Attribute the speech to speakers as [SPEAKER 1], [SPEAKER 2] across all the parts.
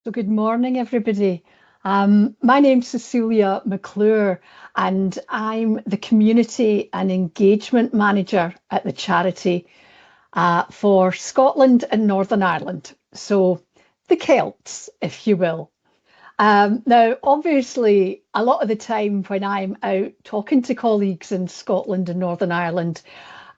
[SPEAKER 1] So, good morning, everybody. My name's Cecilia McClure, and I'm the Community and Engagement Manager at the charity for Scotland and Northern Ireland. So, the Celts, if you will. Now, obviously, a lot of the time when I'm out talking to colleagues in Scotland and Northern Ireland,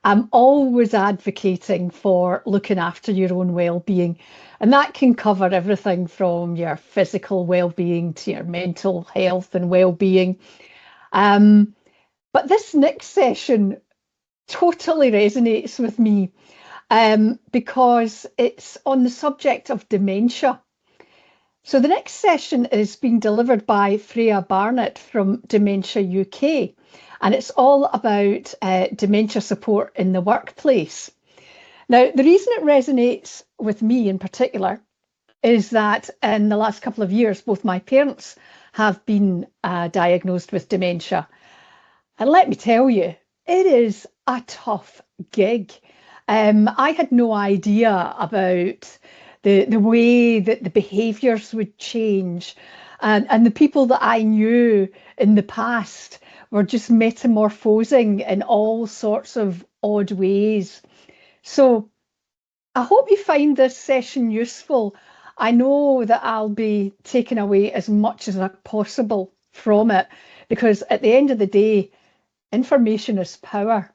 [SPEAKER 1] I'm always advocating for looking after your own well-being. And that can cover everything from your physical well-being to your mental health and well-being. Um, but this next session totally resonates with me because it's on the subject of dementia. So the next session is being delivered by Freya Barnett from Dementia UK, and it's all about dementia support in the workplace. Now, the reason it resonates with me in particular is that in the last couple of years, both my parents have been diagnosed with dementia. And let me tell you, it is a tough gig. I had no idea about the way that the behaviours would change. And the people that I knew in the past were just metamorphosing in all sorts of odd ways. So I hope you find this session useful. I know that I'll be taking away as much as possible from it because at the end of the day, information is power.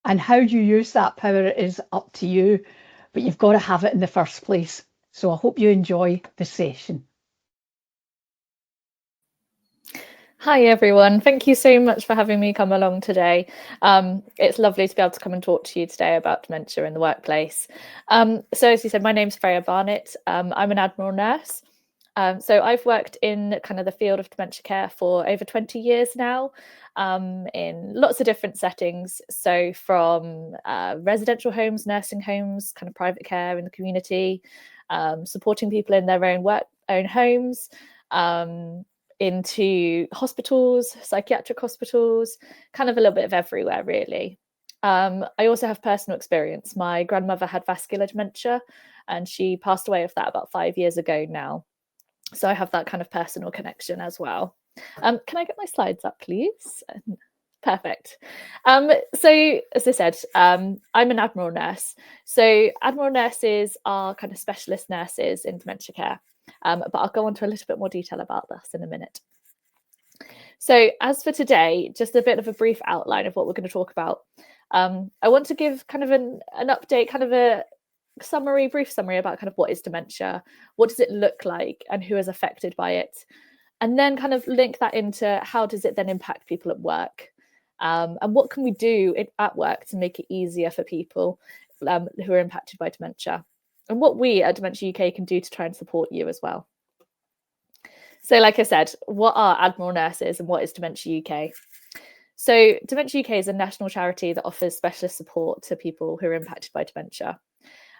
[SPEAKER 1] And how you use that power is up to you, but you've got to have it in the first place. So I hope you enjoy the session.
[SPEAKER 2] Hi everyone, thank you so much for having me come along today. It's lovely to be able to come and talk to you today about dementia in the workplace. So as you said, my name's Freya Barnett. I'm an Admiral nurse. So I've worked in kind of the field of dementia care for over 20 years now, in lots of different settings. So from residential homes, nursing homes, kind of private care in the community, supporting people in their own homes, into hospitals, psychiatric hospitals, kind of a little bit of everywhere, really. I also have personal experience. My grandmother had vascular dementia and she passed away of that about 5 years ago now. So I have that kind of personal connection as well. Can I get my slides up, please? Perfect. So as I said, I'm an Admiral nurse. So Admiral nurses are kind of specialist nurses in dementia care. But I'll go on to a little bit more detail about this in a minute. So as for today, just a bit of a brief outline of what we're going to talk about. I want to give kind of an update, kind of a brief summary about kind of what is dementia, what does it look like, and who is affected by it, and then kind of link that into how does it then impact people at work, and what can we do at work to make it easier for people who are impacted by dementia, and what we at Dementia UK can do to try and support you as well. So like I said, what are Admiral nurses and what is Dementia UK? So Dementia UK is a national charity that offers specialist support to people who are impacted by dementia.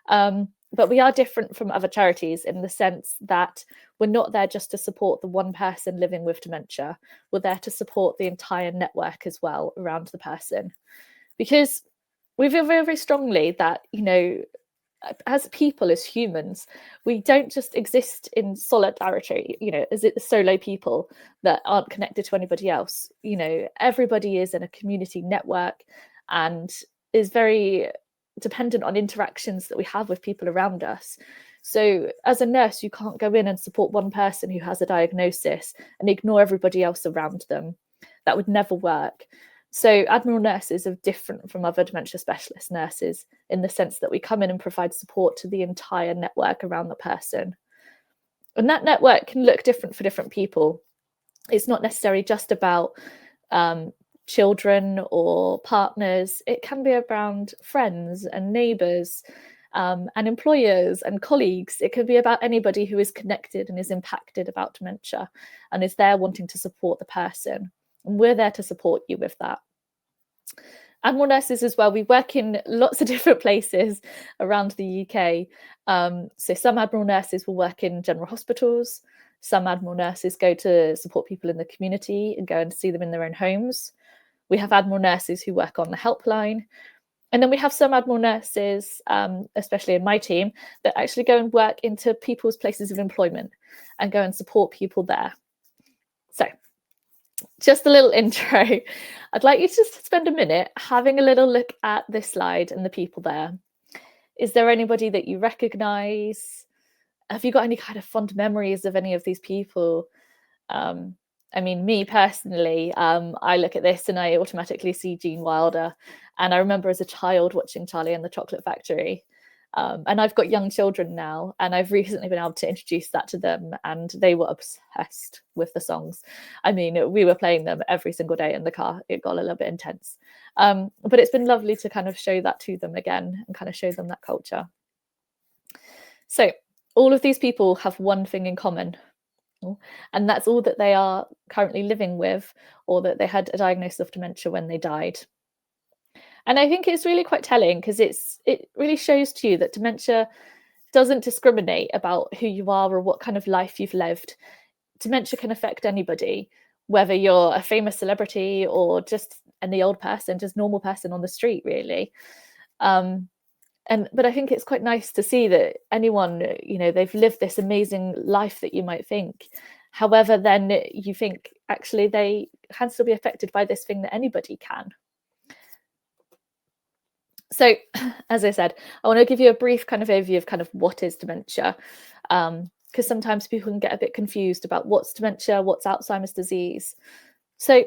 [SPEAKER 2] But we are different from other charities in the sense that we're not there just to support the one person living with dementia. We're there to support the entire network as well around the person. Because we feel very, very strongly that, you know, as people, as humans, we don't just exist in solidarity, you know, as solo people that aren't connected to anybody else. You know, everybody is in a community network and is very dependent on interactions that we have with people around us. So as a nurse, you can't go in and support one person who has a diagnosis and ignore everybody else around them. That would never work. So Admiral nurses are different from other dementia specialist nurses in the sense that we come in and provide support to the entire network around the person. And that network can look different for different people. It's not necessarily just about children or partners. It can be around friends and neighbours and employers and colleagues. It could be about anybody who is connected and is impacted about dementia and is there wanting to support the person. And we're there to support you with that. Admiral nurses as well, we work in lots of different places around the UK. So some Admiral nurses will work in general hospitals. Some Admiral nurses go to support people in the community and go and see them in their own homes. We have Admiral nurses who work on the helpline. And then we have some Admiral nurses, especially in my team, that actually go and work into people's places of employment and go and support people there. So just a little intro. I'd like you to just spend a minute having a little look at this slide and the people there. Is there anybody that you recognise? Have you got any kind of fond memories of any of these people? I mean, me personally, I look at this and I automatically see Gene Wilder. And I remember as a child watching Charlie and the Chocolate Factory. And I've got young children now, and I've recently been able to introduce that to them, and they were obsessed with the songs. I mean, we were playing them every single day in the car. It got a little bit intense. But it's been lovely to kind of show that to them again and kind of show them that culture. So all of these people have one thing in common, and that's all that they are currently living with, or that they had a diagnosis of dementia when they died. And I think it's really quite telling, because it really shows to you that dementia doesn't discriminate about who you are or what kind of life you've lived. Dementia can affect anybody, whether you're a famous celebrity or just any old person, just normal person on the street, really. But I think it's quite nice to see that anyone, they've lived this amazing life that you might think. However, then you think actually they can still be affected by this thing that anybody can. So, as I said, I want to give you a brief kind of overview of kind of what is dementia, because sometimes people can get a bit confused about what's dementia, what's Alzheimer's disease. So,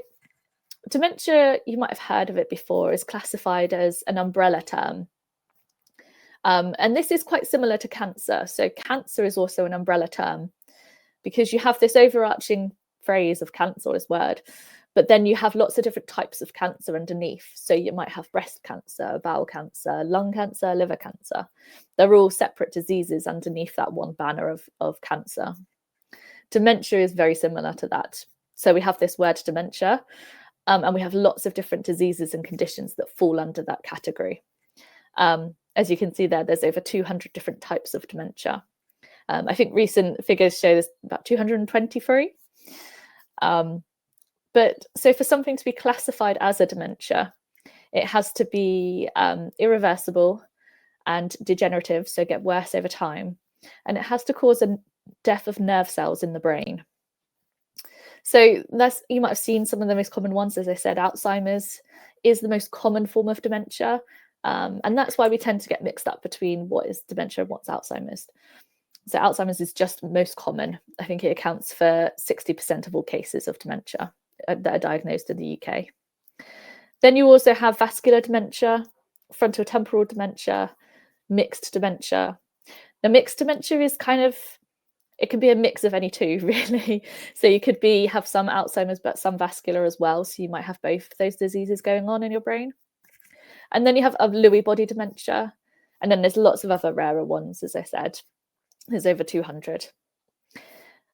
[SPEAKER 2] dementia, you might have heard of it before, is classified as an umbrella term. And this is quite similar to cancer. So cancer is also an umbrella term, because you have this overarching phrase of cancer as word, but then you have lots of different types of cancer underneath. So you might have breast cancer, bowel cancer, lung cancer, liver cancer. They're all separate diseases underneath that one banner of cancer. Dementia is very similar to that. So we have this word dementia, and we have lots of different diseases and conditions that fall under that category. As you can see there, there's over 200 different types of dementia. I think recent figures show there's about 223. But so for something to be classified as a dementia, it has to be irreversible and degenerative, so get worse over time. And it has to cause a death of nerve cells in the brain. So you might have seen some of the most common ones. As I said, Alzheimer's is the most common form of dementia. And that's why we tend to get mixed up between what is dementia and what's Alzheimer's. So Alzheimer's is just most common. I think it accounts for 60% of all cases of dementia that are diagnosed in the UK. Then you also have vascular dementia, frontotemporal dementia, mixed dementia. Now, mixed dementia is it can be a mix of any two, really. So you could have some Alzheimer's, but some vascular as well. So you might have both those diseases going on in your brain. And then you have Lewy body dementia. And then there's lots of other rarer ones, as I said. There's over 200.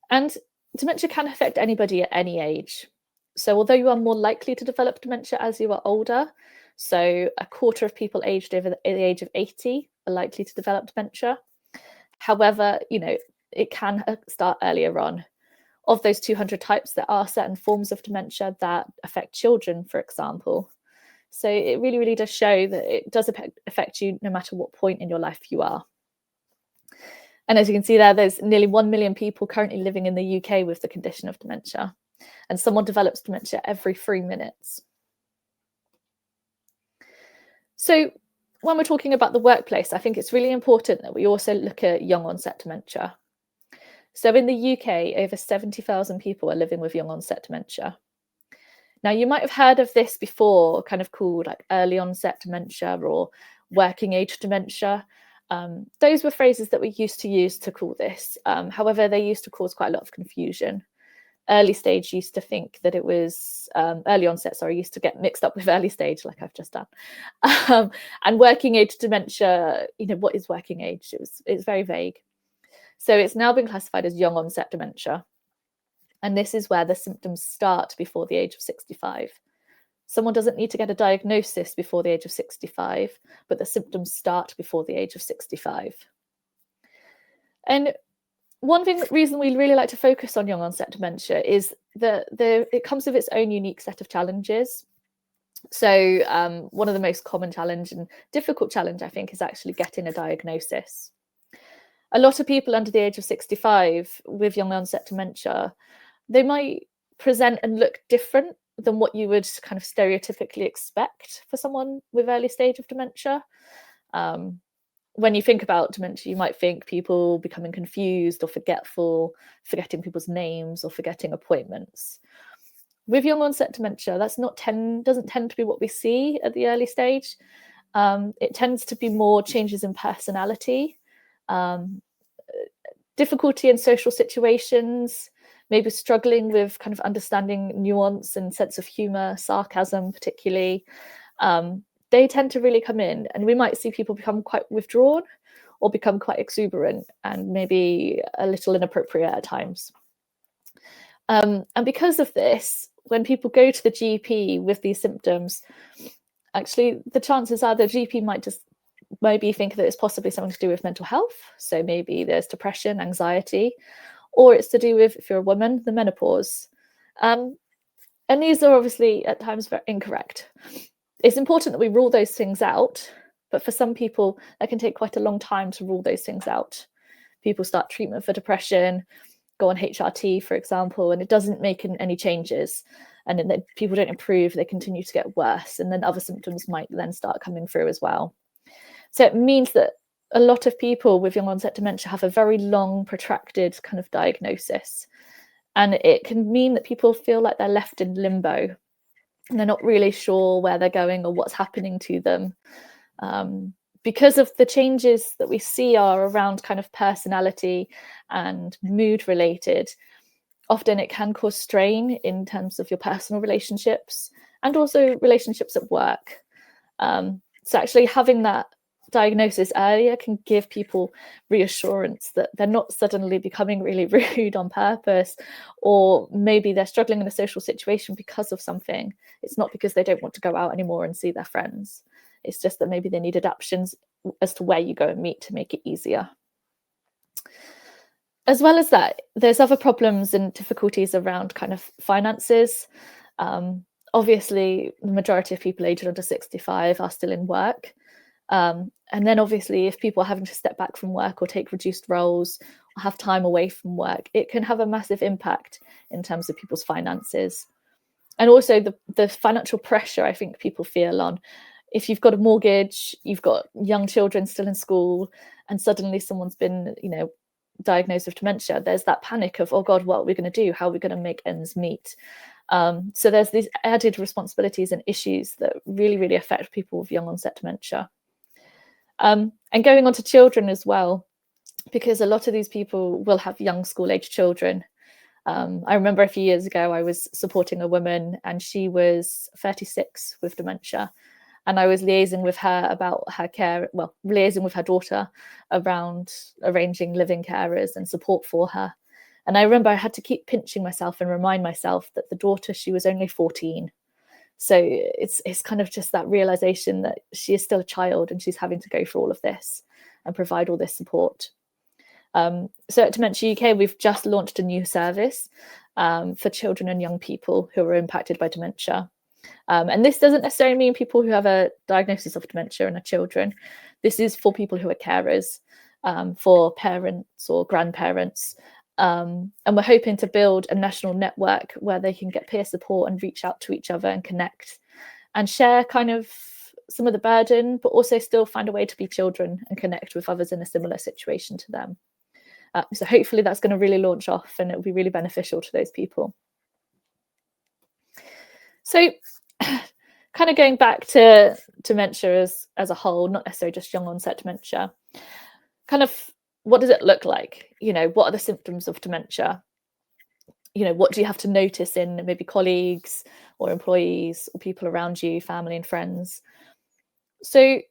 [SPEAKER 2] And dementia can affect anybody at any age. So although you are more likely to develop dementia as you are older, so a quarter of people aged over the age of 80 are likely to develop dementia. However, it can start earlier on. Of those 200 types, there are certain forms of dementia that affect children, for example. So it really, really does show that it does affect you no matter what point in your life you are. And as you can see there, there's nearly 1 million people currently living in the UK with the condition of dementia. And someone develops dementia every 3 minutes. So when we're talking about the workplace, I think it's really important that we also look at young onset dementia. So in the UK, over 70,000 people are living with young onset dementia. Now, you might have heard of this before, kind of called like early onset dementia or working age dementia. Those were phrases that we used to use to call this. However, they used to cause quite a lot of confusion. Early stage used to think that it was early onset, used to get mixed up with early stage, like I've just done. And working age dementia, what is working age? It's very vague. So it's now been classified as young onset dementia. And this is where the symptoms start before the age of 65. Someone doesn't need to get a diagnosis before the age of 65, but the symptoms start before the age of 65. And one reason we really like to focus on young onset dementia is that it comes with its own unique set of challenges. So one of the most common challenge and difficult challenge, I think, is actually getting a diagnosis. A lot of people under the age of 65 with young onset dementia, they might present and look different than what you would kind of stereotypically expect for someone with early stage of dementia. When you think about dementia, you might think people becoming confused or forgetful, forgetting people's names or forgetting appointments. With young onset dementia, doesn't tend to be what we see at the early stage. It tends to be more changes in personality, difficulty in social situations, maybe struggling with kind of understanding nuance and sense of humor, sarcasm particularly. They tend to really come in, and we might see people become quite withdrawn or become quite exuberant and maybe a little inappropriate at times. And because of this, when people go to the GP with these symptoms, actually the chances are the GP might just maybe think that it's possibly something to do with mental health. So maybe there's depression, anxiety, or it's to do with, if you're a woman, the menopause. And these are obviously at times very incorrect. It's important that we rule those things out, but for some people, that can take quite a long time to rule those things out. People start treatment for depression, go on HRT, for example, and it doesn't make any changes. And then people don't improve, they continue to get worse. And then other symptoms might then start coming through as well. So it means that a lot of people with young onset dementia have a very long, protracted kind of diagnosis. And it can mean that people feel like they're left in limbo and they're not really sure where they're going or what's happening to them. Because of the changes that we see are around kind of personality and mood related, often it can cause strain in terms of your personal relationships and also relationships at work. So actually having that diagnosis earlier can give people reassurance that they're not suddenly becoming really rude on purpose, or maybe they're struggling in a social situation because of something. It's not because they don't want to go out anymore and see their friends. It's just that maybe they need adaptations as to where you go and meet to make it easier. As well as that, there's other problems and difficulties around kind of finances. Obviously, the majority of people aged under 65 are still in work. And then obviously, if people are having to step back from work or take reduced roles or have time away from work, it can have a massive impact in terms of people's finances. And also the financial pressure I think people feel on, if you've got a mortgage, you've got young children still in school, and suddenly someone's been, diagnosed with dementia, there's that panic of, oh God, what are we going to do? How are we going to make ends meet? So there's these added responsibilities and issues that really, really affect people with young onset dementia. And going on to children as well, because a lot of these people will have young school age children. I remember a few years ago, I was supporting a woman and she was 36 with dementia. And I was liaising with her about her care, liaising with her daughter around arranging living carers and support for her. And I remember I had to keep pinching myself and remind myself that the daughter, she was only 14. So it's kind of just that realization that she is still a child and she's having to go through all of this and provide all this support. So at Dementia UK, we've just launched a new service for children and young people who are impacted by dementia. And this doesn't necessarily mean people who have a diagnosis of dementia and are children. This is for people who are carers, for parents or grandparents. And we're hoping to build a national network where they can get peer support and reach out to each other and connect and share kind of some of the burden, but also still find a way to be children and connect with others in a similar situation to them. So hopefully that's going to really launch off and it'll be really beneficial to those people. So kind of going back to dementia as a whole, not necessarily just young onset dementia, kind of what does it look like? What are the symptoms of dementia? What do you have to notice in maybe colleagues or employees or people around you, family and friends? So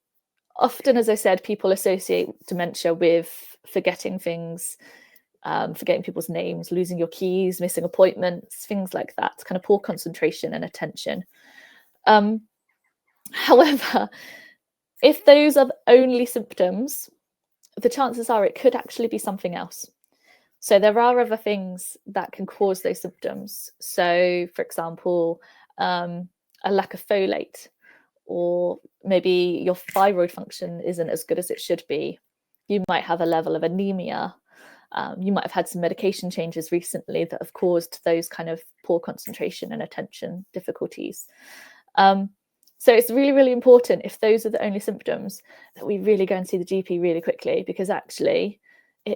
[SPEAKER 2] often, as I said, people associate dementia with forgetting things, forgetting people's names, losing your keys, missing appointments, things like that, kind of poor concentration and attention. However, if those are the only symptoms, the chances are it could actually be something else. So there are other things that can cause those symptoms. So, for example, a lack of folate, or maybe your thyroid function isn't as good as it should be. You might have a level of anemia. You might have had some medication changes recently that have caused those kind of poor concentration and attention difficulties. So it's really, really important, if those are the only symptoms, that we really go and see the GP really quickly, because actually,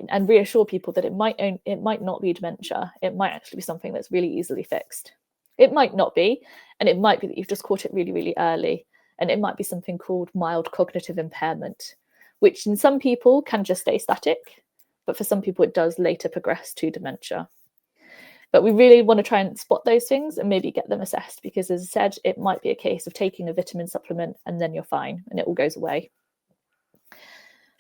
[SPEAKER 2] and reassure people that it might not be dementia. It might actually be something that's really easily fixed. It might not be, and it might be that you've just caught it really, really early, and it might be something called mild cognitive impairment, which in some people can just stay static, but for some people it does later progress to dementia. But we really want to try and spot those things and maybe get them assessed, because, as I said, it might be a case of taking a vitamin supplement and then you're fine and it all goes away.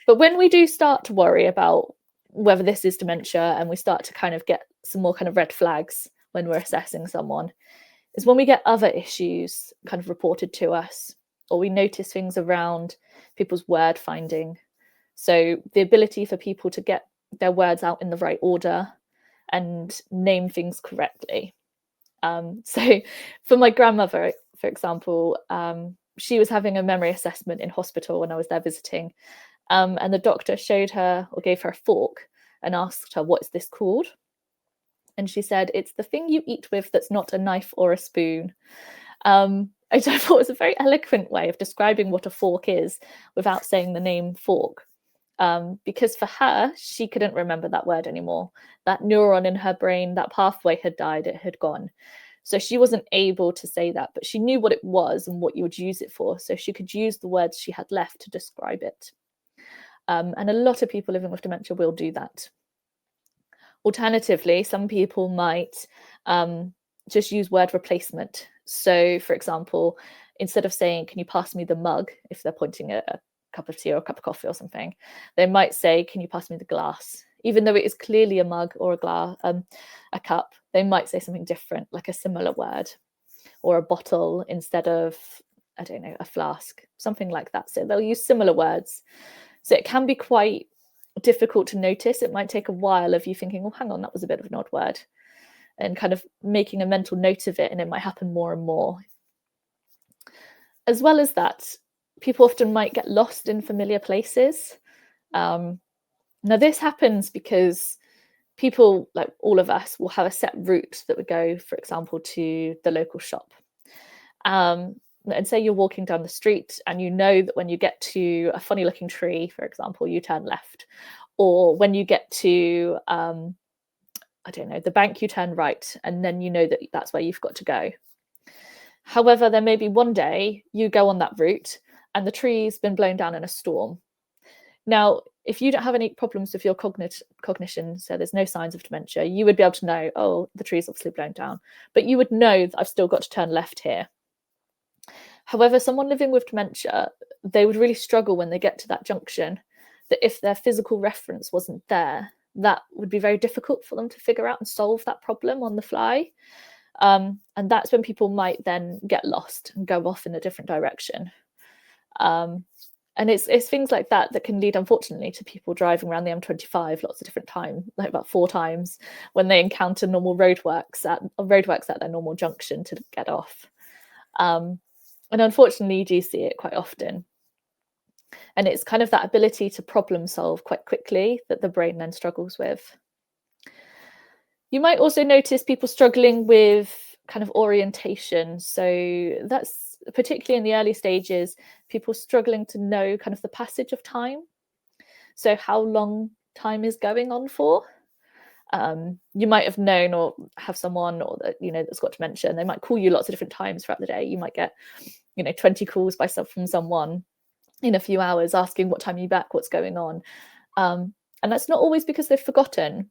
[SPEAKER 2] But when we do start to worry about whether this is dementia, and we start to kind of get some more kind of red flags when we're assessing someone, is when we get other issues kind of reported to us, or we notice things around people's word finding. So the ability for people to get their words out in the right order and name things correctly. So for my grandmother, for example, she was having a memory assessment in hospital when I was there visiting. And the doctor showed her, or gave her, a fork and asked her, "What is this called?" And she said, "It's the thing you eat with that's not a knife or a spoon." I thought it was a very eloquent way of describing what a fork is without saying the name fork. Because for her, she couldn't remember that word anymore. That neuron in her brain, that pathway had died, it had gone. So she wasn't able to say that, but she knew what it was and what you would use it for. So she could use the words she had left to describe it. And a lot of people living with dementia will do that. Alternatively, some people might just use word replacement. So, for example, instead of saying, "Can you pass me the mug?" if they're pointing at a cup of tea or a cup of coffee or something, they might say, "Can you pass me the glass?" Even though it is clearly a mug or a glass, a cup, they might say something different, like a similar word, or a bottle instead of, I don't know, a flask, something like that. So they'll use similar words. So it can be quite difficult to notice. It might take a while of you thinking, "Oh, hang on, that was a bit of an odd word," and kind of making a mental note of it, and it might happen more and more. As well as that, people often might get lost in familiar places. Now, this happens because people, like all of us, will have a set route that would go, for example, to the local shop. And say you're walking down the street and you know that when you get to a funny looking tree, for example, you turn left. Or when you get to, I don't know, the bank, you turn right, and then you know that that's where you've got to go. However, there may be one day you go on that route and the tree's been blown down in a storm. Now, if you don't have any problems with your cognition, so there's no signs of dementia, you would be able to know, "Oh, the tree's obviously blown down." But you would know that I've still got to turn left here. However, someone living with dementia, they would really struggle when they get to that junction, that if their physical reference wasn't there, that would be very difficult for them to figure out and solve that problem on the fly. And that's when people might then get lost and go off in a different direction. And it's things like that that can lead, unfortunately, to people driving around the M25 lots of different times, like about 4 times, when they encounter normal roadworks at their normal junction to get off. And unfortunately, you do see it quite often. And it's kind of that ability to problem solve quite quickly that the brain then struggles with. You might also notice people struggling with kind of orientation. So that's particularly in the early stages, people struggling to know kind of the passage of time. So how long time is going on for. You might have known or have someone or that that's got dementia, and they might call you lots of different times throughout the day. You might get 20 calls from someone in a few hours asking, "What time are you back? What's going on?" And that's not always because they've forgotten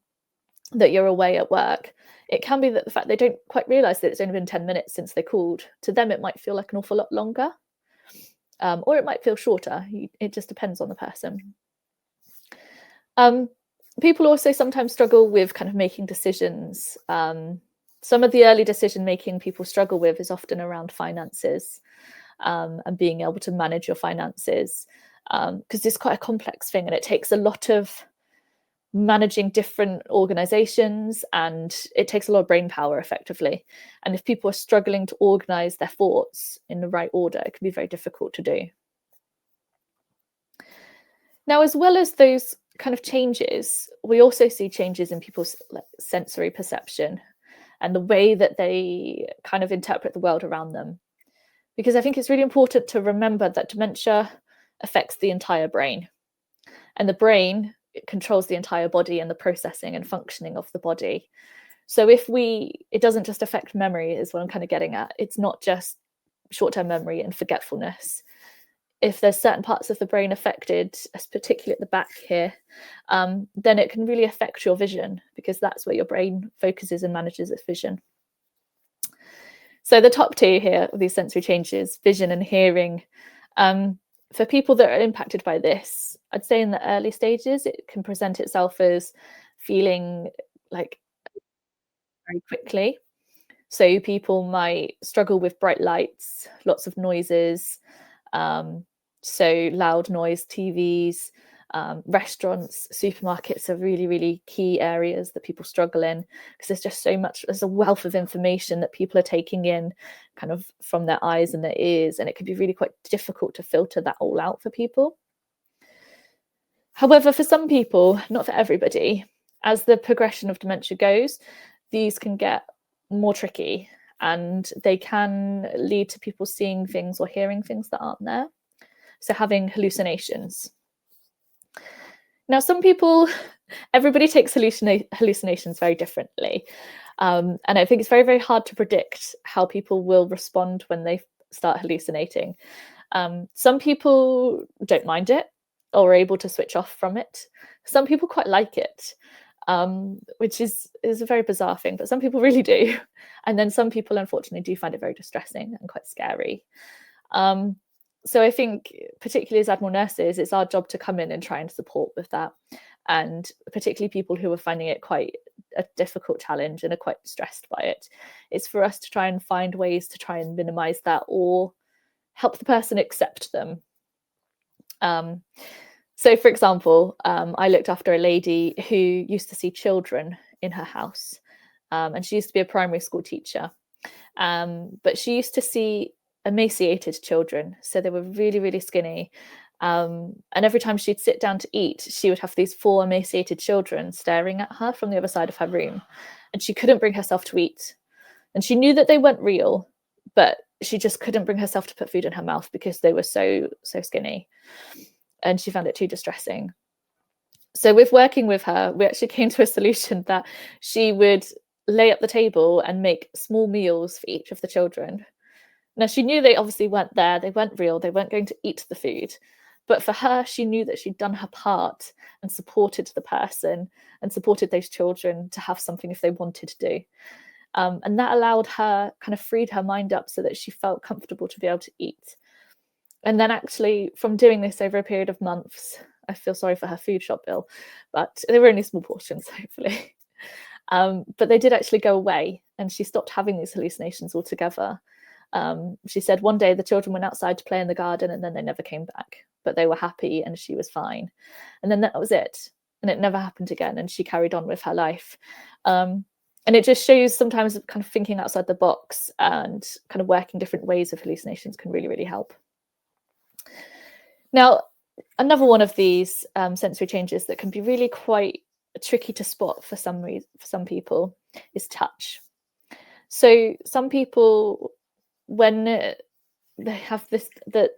[SPEAKER 2] that you're away at work. It can be that the fact they don't quite realize that it's only been 10 minutes since they called. To them, it might feel like an awful lot longer, or it might feel shorter. It just depends on the person. People also sometimes struggle with kind of making decisions. Some of the early decision making people struggle with is often around finances, and being able to manage your finances, because it's quite a complex thing, and it takes a lot of managing different organizations, and it takes a lot of brain power effectively. And if people are struggling to organize their thoughts in the right order, it can be very difficult to do. Now, as well as those kind of changes, we also see changes in people's sensory perception and the way that they kind of interpret the world around them. Because I think it's really important to remember that dementia affects the entire brain, and the brain controls the entire body and the processing and functioning of the body. So it doesn't just affect memory, is what I'm kind of getting at. It's not just short-term memory and forgetfulness. If there's certain parts of the brain affected, particularly at the back here, then it can really affect your vision, because that's where your brain focuses and manages its vision. So the top two here of these sensory changes, vision and hearing, for people that are impacted by this, I'd say in the early stages, it can present itself as feeling like very quickly. So people might struggle with bright lights, lots of noises, so loud noise, TVs, restaurants, supermarkets are really, really key areas that people struggle in, because there's just so much, there's a wealth of information that people are taking in kind of from their eyes and their ears, and it can be really quite difficult to filter that all out for people. However, for some people, not for everybody, as the progression of dementia goes, these can get more tricky, and they can lead to people seeing things or hearing things that aren't there. So having hallucinations. Now, some people, everybody takes hallucinations very differently. And I think it's very, very hard to predict how people will respond when they start hallucinating. Some people don't mind it or are able to switch off from it. Some people quite like it, which is a very bizarre thing, but some people really do. And then some people, unfortunately, do find it very distressing and quite scary. So I think, particularly as Admiral nurses, it's our job to come in and try and support with that. And particularly people who are finding it quite a difficult challenge and are quite stressed by it, it's for us to try and find ways to try and minimize that or help the person accept them. So, for example, I looked after a lady who used to see children in her house, and she used to be a primary school teacher. But she used to see emaciated children, so they were really, really skinny. And every time she'd sit down to eat, she would have these 4 emaciated children staring at her from the other side of her room, and she couldn't bring herself to eat. And she knew that they weren't real, but she just couldn't bring herself to put food in her mouth because they were so skinny, and she found it too distressing. So with working with her, we actually came to a solution that she would lay up the table and make small meals for each of the children. Now, she knew they obviously weren't there, they weren't real, they weren't going to eat the food. But for her, she knew that she'd done her part and supported the person and supported those children to have something if they wanted to do. And that allowed her, kind of freed her mind up so that she felt comfortable to be able to eat. And then actually, from doing this over a period of months, I feel sorry for her food shop bill, but they were only small portions, hopefully. But they did actually go away, and she stopped having these hallucinations altogether. She said one day the children went outside to play in the garden, and then they never came back, but they were happy and she was fine. And then that was it. And it never happened again. And she carried on with her life. And it just shows sometimes kind of thinking outside the box and kind of working different ways of hallucinations can really, really help. Now, another one of these sensory changes that can be really quite tricky to spot for some people is touch. So some people, when they have this, that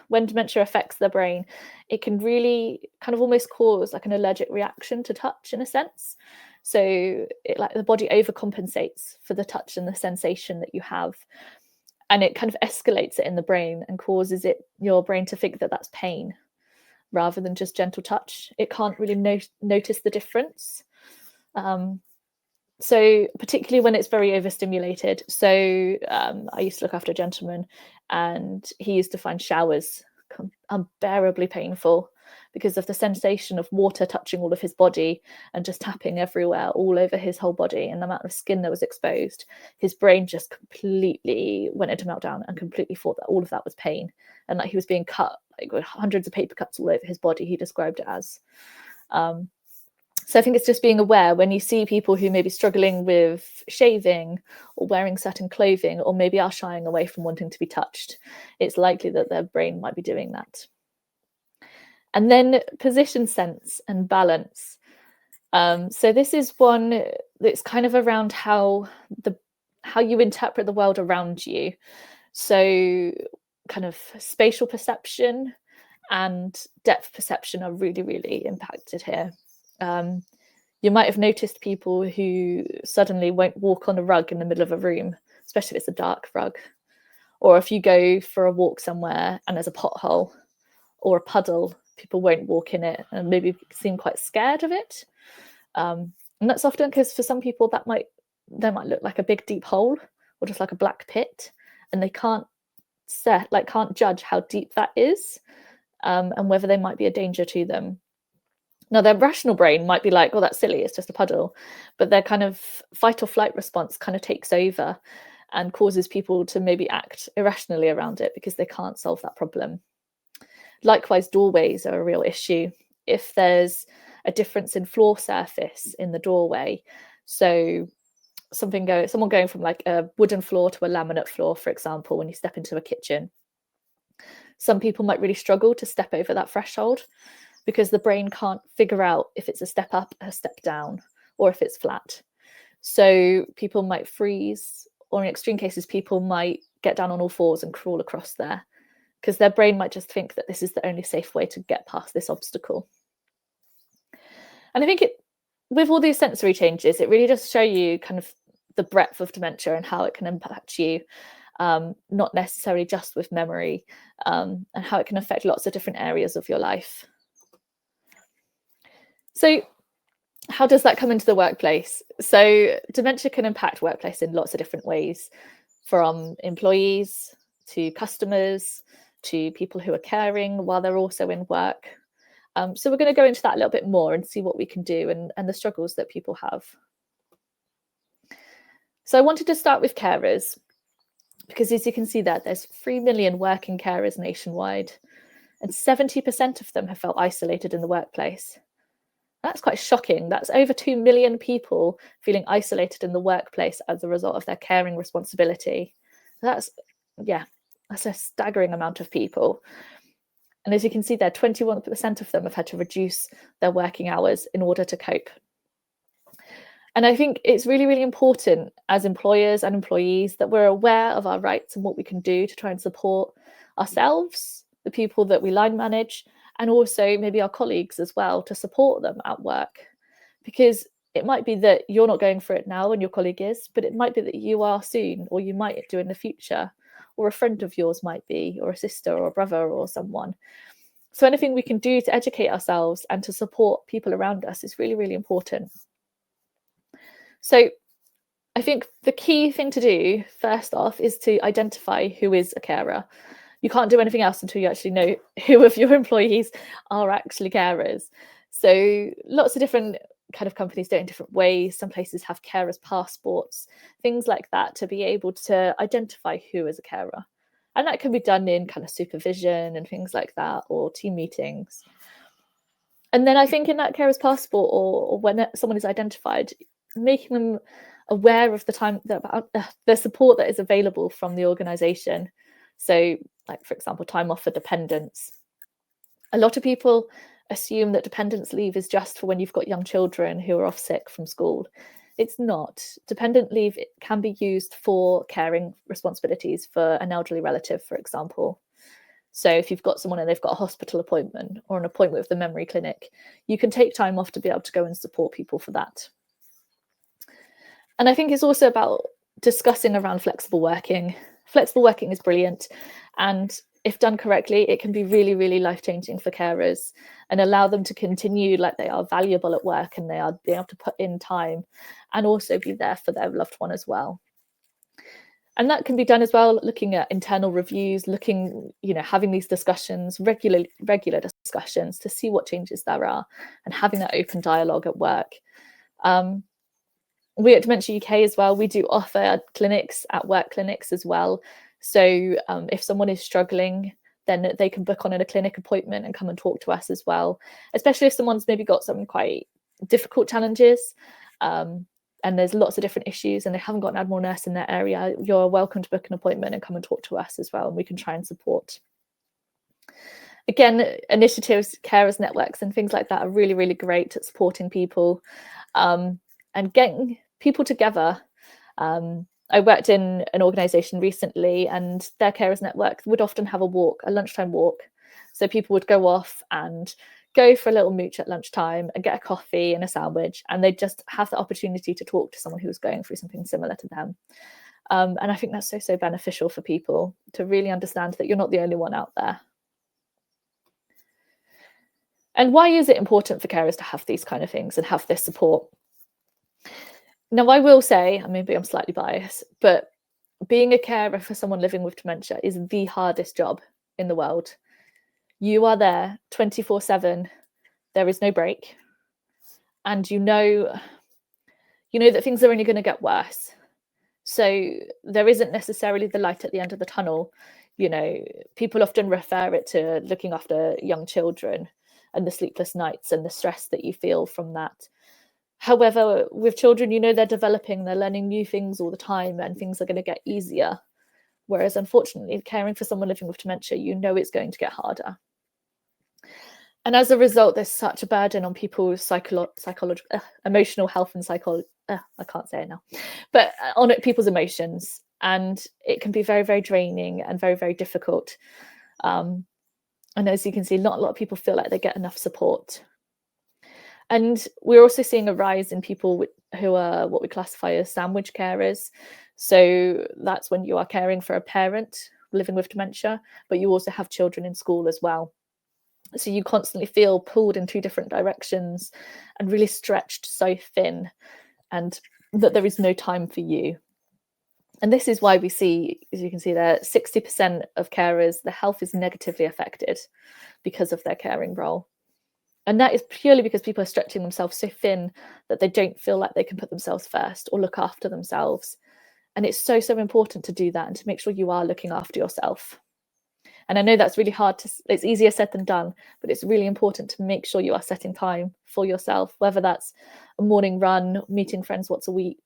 [SPEAKER 2] when dementia affects their brain, it can really kind of almost cause like an allergic reaction to touch in a sense. So like the body overcompensates for the touch and the sensation that you have, and it kind of escalates it in the brain and causes your brain to think that that's pain rather than just gentle touch. It can't really notice the difference. So particularly when it's very overstimulated. So I used to look after a gentleman, and he used to find showers unbearably painful because of the sensation of water touching all of his body and just tapping everywhere, all over his whole body, and the amount of skin that was exposed. His brain just completely went into meltdown and completely thought that all of that was pain, and like he was being cut, like with hundreds of paper cuts all over his body, he described it as. So I think it's just being aware when you see people who may be struggling with shaving or wearing certain clothing, or maybe are shying away from wanting to be touched, it's likely that their brain might be doing that. And then position sense and balance. So this is one that's kind of around how you interpret the world around you. So kind of spatial perception and depth perception are really, really impacted here. You might have noticed people who suddenly won't walk on a rug in the middle of a room, especially if it's a dark rug. Or if you go for a walk somewhere and there's a pothole or a puddle, people won't walk in it and maybe seem quite scared of it. And that's often because for some people that might look like a big deep hole or just like a black pit, and they can't judge how deep that is, and whether they might be a danger to them. Now, their rational brain might be like, oh, that's silly, it's just a puddle. But their kind of fight or flight response kind of takes over and causes people to maybe act irrationally around it because they can't solve that problem. Likewise, doorways are a real issue. If there's a difference in floor surface in the doorway, so someone going from like a wooden floor to a laminate floor, for example, when you step into a kitchen, some people might really struggle to step over that threshold because the brain can't figure out if it's a step up, a step down, or if it's flat. So people might freeze, or in extreme cases, people might get down on all fours and crawl across there because their brain might just think that this is the only safe way to get past this obstacle. And I think with all these sensory changes, it really does show you kind of the breadth of dementia and how it can impact you, not necessarily just with memory, and how it can affect lots of different areas of your life. So how does that come into the workplace? So dementia can impact workplace in lots of different ways, from employees to customers to people who are caring while they're also in work. So we're going to go into that a little bit more and see what we can do and the struggles that people have. So I wanted to start with carers, because as you can see there, there's 3 million working carers nationwide, and 70% of them have felt isolated in the workplace. That's quite shocking. That's over 2 million people feeling isolated in the workplace as a result of their caring responsibility. That's a staggering amount of people. And as you can see there, 21% of them have had to reduce their working hours in order to cope. And I think it's really, really important as employers and employees that we're aware of our rights and what we can do to try and support ourselves, the people that we line manage, and also maybe our colleagues as well, to support them at work. Because it might be that you're not going for it now and your colleague is, but it might be that you are soon, or you might do in the future, or a friend of yours might be, or a sister or a brother or someone. So anything we can do to educate ourselves and to support people around us is really, really important. So I think the key thing to do, first off, is to identify who is a carer. You can't do anything else until you actually know who of your employees are actually carers. So lots of different kind of companies do it in different ways. Some places have carers passports, things like that, to be able to identify who is a carer. And that can be done in kind of supervision and things like that, or team meetings. And then I think in that carer's passport, or when someone is identified, making them aware of the support that is available from the organisation. So, like, for example, time off for dependents. A lot of people assume that dependents leave is just for when you've got young children who are off sick from school. It's not. Dependent leave can be used for caring responsibilities for an elderly relative, for example. So if you've got someone and they've got a hospital appointment or an appointment with the memory clinic, you can take time off to be able to go and support people for that. And I think it's also about discussing around flexible working. Flexible working is brilliant. And if done correctly, it can be really, really life-changing for carers and allow them to continue like they are valuable at work and they are being able to put in time and also be there for their loved one as well. And that can be done as well, looking at internal reviews, having these discussions, regular discussions to see what changes there are and having that open dialogue at work. We at Dementia UK as well, we do offer clinics at work clinics as well. So if someone is struggling, then they can book on a clinic appointment and come and talk to us as well, especially if someone's maybe got some quite difficult challenges, and there's lots of different issues and they haven't got an animal nurse in their area, you're welcome to book an appointment and come and talk to us as well, and we can try and support. Again, initiatives, carers networks and things like that are really, really great at supporting people and getting people together. I worked in an organisation recently and their carers network would often have a lunchtime walk. So people would go off and go for a little mooch at lunchtime and get a coffee and a sandwich, and they'd just have the opportunity to talk to someone who was going through something similar to them. And I think that's so beneficial for people to really understand that you're not the only one out there. And why is it important for carers to have these kind of things and have this support? Now, I will say, and maybe I'm slightly biased, but being a carer for someone living with dementia is the hardest job in the world. You are there 24/7. There is no break. And you know that things are only going to get worse. So there isn't necessarily the light at the end of the tunnel. People often refer it to looking after young children and the sleepless nights and the stress that you feel from that. However, with children, they're developing, they're learning new things all the time, and things are going to get easier. Whereas, unfortunately, caring for someone living with dementia, it's going to get harder. And as a result, there's such a burden on people's emotional health and psychology. I can't say it now, but on people's emotions. And it can be very, very draining and very, very difficult. And as you can see, not a lot of people feel like they get enough support. And we're also seeing a rise in people who are what we classify as sandwich carers. So that's when you are caring for a parent living with dementia, but you also have children in school as well. So you constantly feel pulled in two different directions and really stretched so thin, and that there is no time for you. And this is why we see, as you can see there, 60% of carers, their health is negatively affected because of their caring role. And that is purely because people are stretching themselves so thin that they don't feel like they can put themselves first or look after themselves. And it's so important to do that and to make sure you are looking after yourself. And I know that's really hard it's easier said than done, but it's really important to make sure you are setting time for yourself, whether that's a morning run, meeting friends once a week,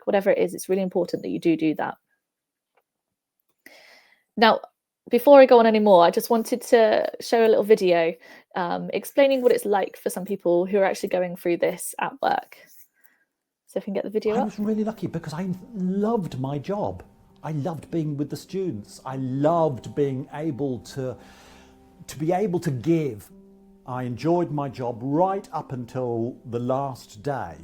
[SPEAKER 2] whatever it is, it's really important that you do that. Now, before I go on anymore, I just wanted to show a little video explaining what it's like for some people who are actually going through this at work. So if we can get the video up.
[SPEAKER 3] I was really lucky because I loved my job. I loved being with the students. I loved being able to be able to give. I enjoyed my job right up until the last day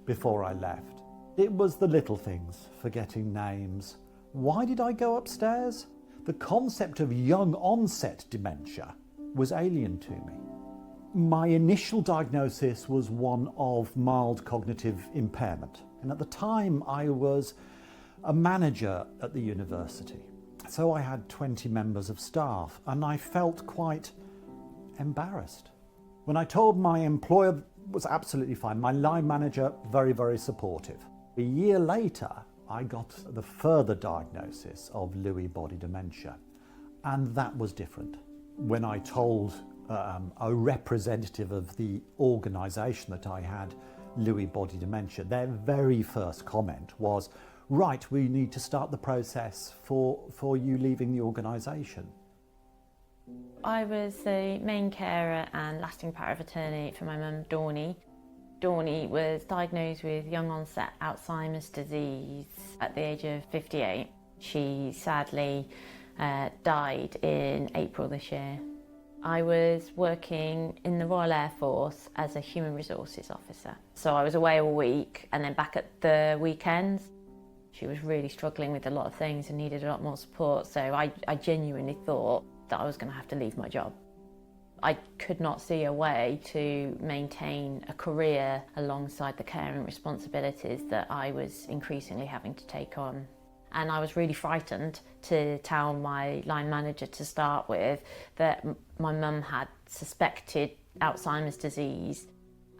[SPEAKER 3] before I left. It was the little things, forgetting names. Why did I go upstairs? The concept of young onset dementia was alien to me. My initial diagnosis was one of mild cognitive impairment. And at the time I was a manager at the university. So I had 20 members of staff and I felt quite embarrassed. When I told my employer, was absolutely fine. My line manager, very, very supportive. A year later, I got the further diagnosis of Lewy body dementia, and that was different. When I told a representative of the organisation that I had Lewy body dementia, their very first comment was, right, we need to start the process for you leaving the organisation.
[SPEAKER 4] I was the main carer and lasting power of attorney for my mum, Dawny. Dawny was diagnosed with young onset Alzheimer's disease at the age of 58. She sadly died in April this year. I was working in the Royal Air Force as a human resources officer. So I was away all week and then back at the weekends. She was really struggling with a lot of things and needed a lot more support, so I genuinely thought that I was going to have to leave my job. I could not see a way to maintain a career alongside the caring responsibilities that I was increasingly having to take on. And I was really frightened to tell my line manager to start with that my mum had suspected Alzheimer's disease,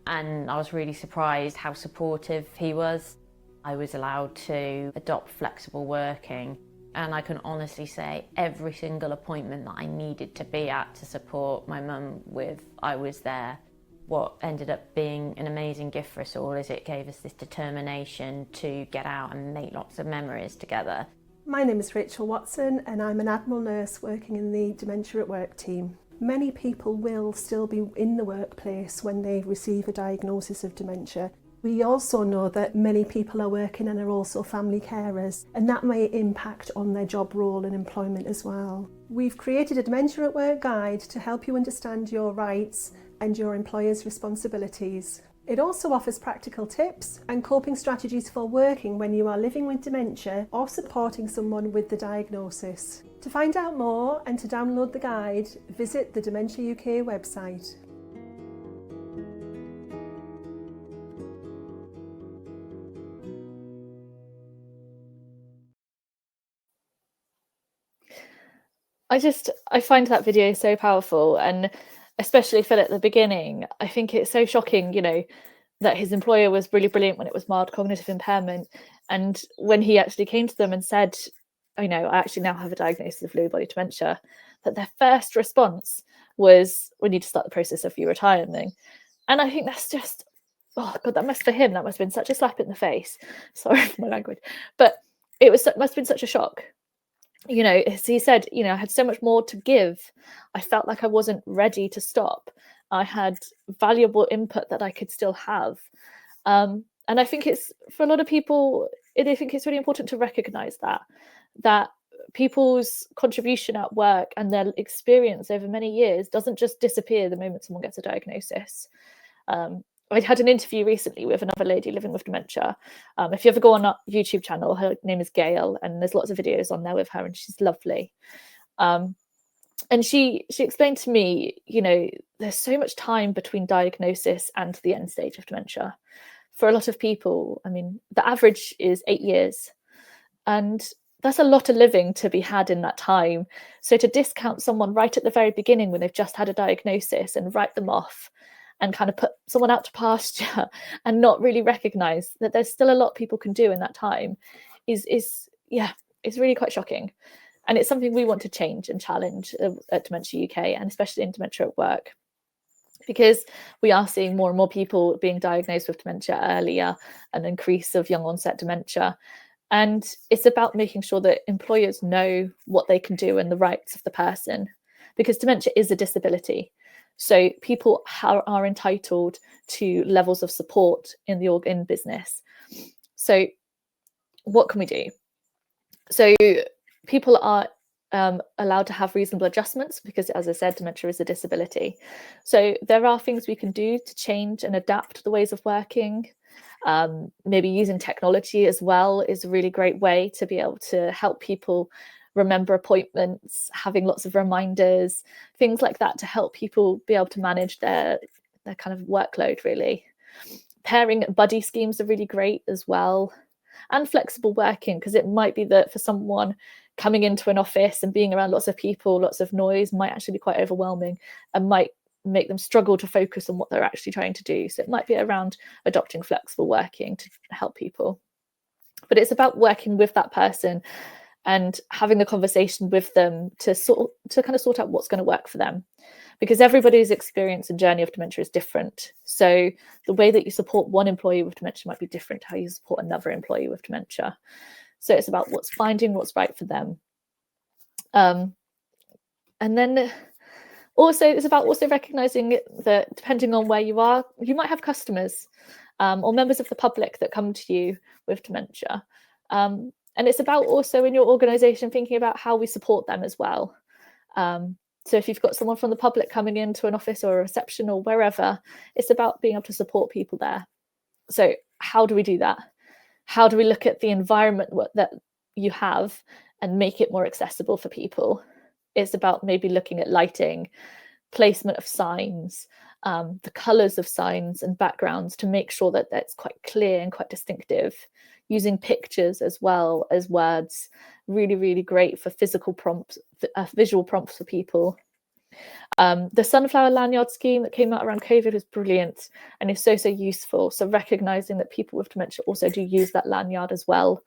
[SPEAKER 4] and I was really surprised how supportive he was. I was allowed to adopt flexible working, and I can honestly say every single appointment that I needed to be at to support my mum with, I was there. what ended up being an amazing gift for us all is it gave us this determination to get out and make lots of memories together.
[SPEAKER 5] My name is Rachel Watson and I'm an Admiral nurse working in the Dementia at Work team. Many people will still be in the workplace when they receive a diagnosis of dementia. We also know that many people are working and are also family carers, and that may impact on their job role and employment as well. We've created a Dementia at Work guide to help you understand your rights and your employer's responsibilities. It also offers practical tips and coping strategies for working when you are living with dementia or supporting someone with the diagnosis. To find out more and to download the guide, visit the Dementia UK website.
[SPEAKER 2] I find that video so powerful, and especially Phil at the beginning. I think it's so shocking, that his employer was really brilliant when it was mild cognitive impairment. And when he actually came to them and said, I actually now have a diagnosis of Lewy body dementia, that their first response was, we need to start the process of you retiring. And I think that's just, oh God, that must have been such a slap in the face. Sorry for my language. But must have been such a shock. As he said, I had so much more to give. I felt like I wasn't ready to stop. I had valuable input that I could still have. And I think it's, for a lot of people, I think it's really important to recognize that people's contribution at work and their experience over many years doesn't just disappear the moment someone gets a diagnosis. I had an interview recently with another lady living with dementia. If you ever go on our YouTube channel, her name is Gail, and there's lots of videos on there with her, and she's lovely. And she explained to me, there's so much time between diagnosis and the end stage of dementia. For a lot of people, the average is 8 years. And that's a lot of living to be had in that time. So to discount someone right at the very beginning when they've just had a diagnosis and write them off and kind of put someone out to pasture and not really recognize that there's still a lot people can do in that time is really quite shocking. And it's something we want to change and challenge at Dementia UK, and especially in Dementia at Work, because we are seeing more and more people being diagnosed with dementia earlier, an increase of young onset dementia. And it's about making sure that employers know what they can do and the rights of the person, because dementia is a disability. So people are entitled to levels of support in business. So what can we do? So people are allowed to have reasonable adjustments because, as I said, dementia is a disability. So there are things we can do to change and adapt the ways of working. Maybe using technology as well is a really great way to be able to help people remember appointments, having lots of reminders, things like that to help people be able to manage their kind of workload, really. Pairing buddy schemes are really great as well. And flexible working, because it might be that for someone coming into an office and being around lots of people, lots of noise might actually be quite overwhelming and might make them struggle to focus on what they're actually trying to do. So it might be around adopting flexible working to help people. But it's about working with that person and having the conversation with them to kind of sort out what's going to work for them, because everybody's experience and journey of dementia is different. So the way that you support one employee with dementia might be different to how you support another employee with dementia. So it's about finding what's right for them. And then also it's about also recognizing that depending on where you are, you might have customers or members of the public that come to you with dementia. And it's about also in your organization thinking about how we support them as well. So if you've got someone from the public coming into an office or a reception or wherever, it's about being able to support people there. So how do we do that? How do we look at the environment that you have and make it more accessible for people? It's about maybe looking at lighting, placement of signs, the colours of signs and backgrounds to make sure that that's quite clear and quite distinctive. Using pictures as well as words, really, really great for physical prompts, visual prompts for people. The sunflower lanyard scheme that came out around COVID was brilliant and is so useful. So recognizing that people with dementia also do use that lanyard as well,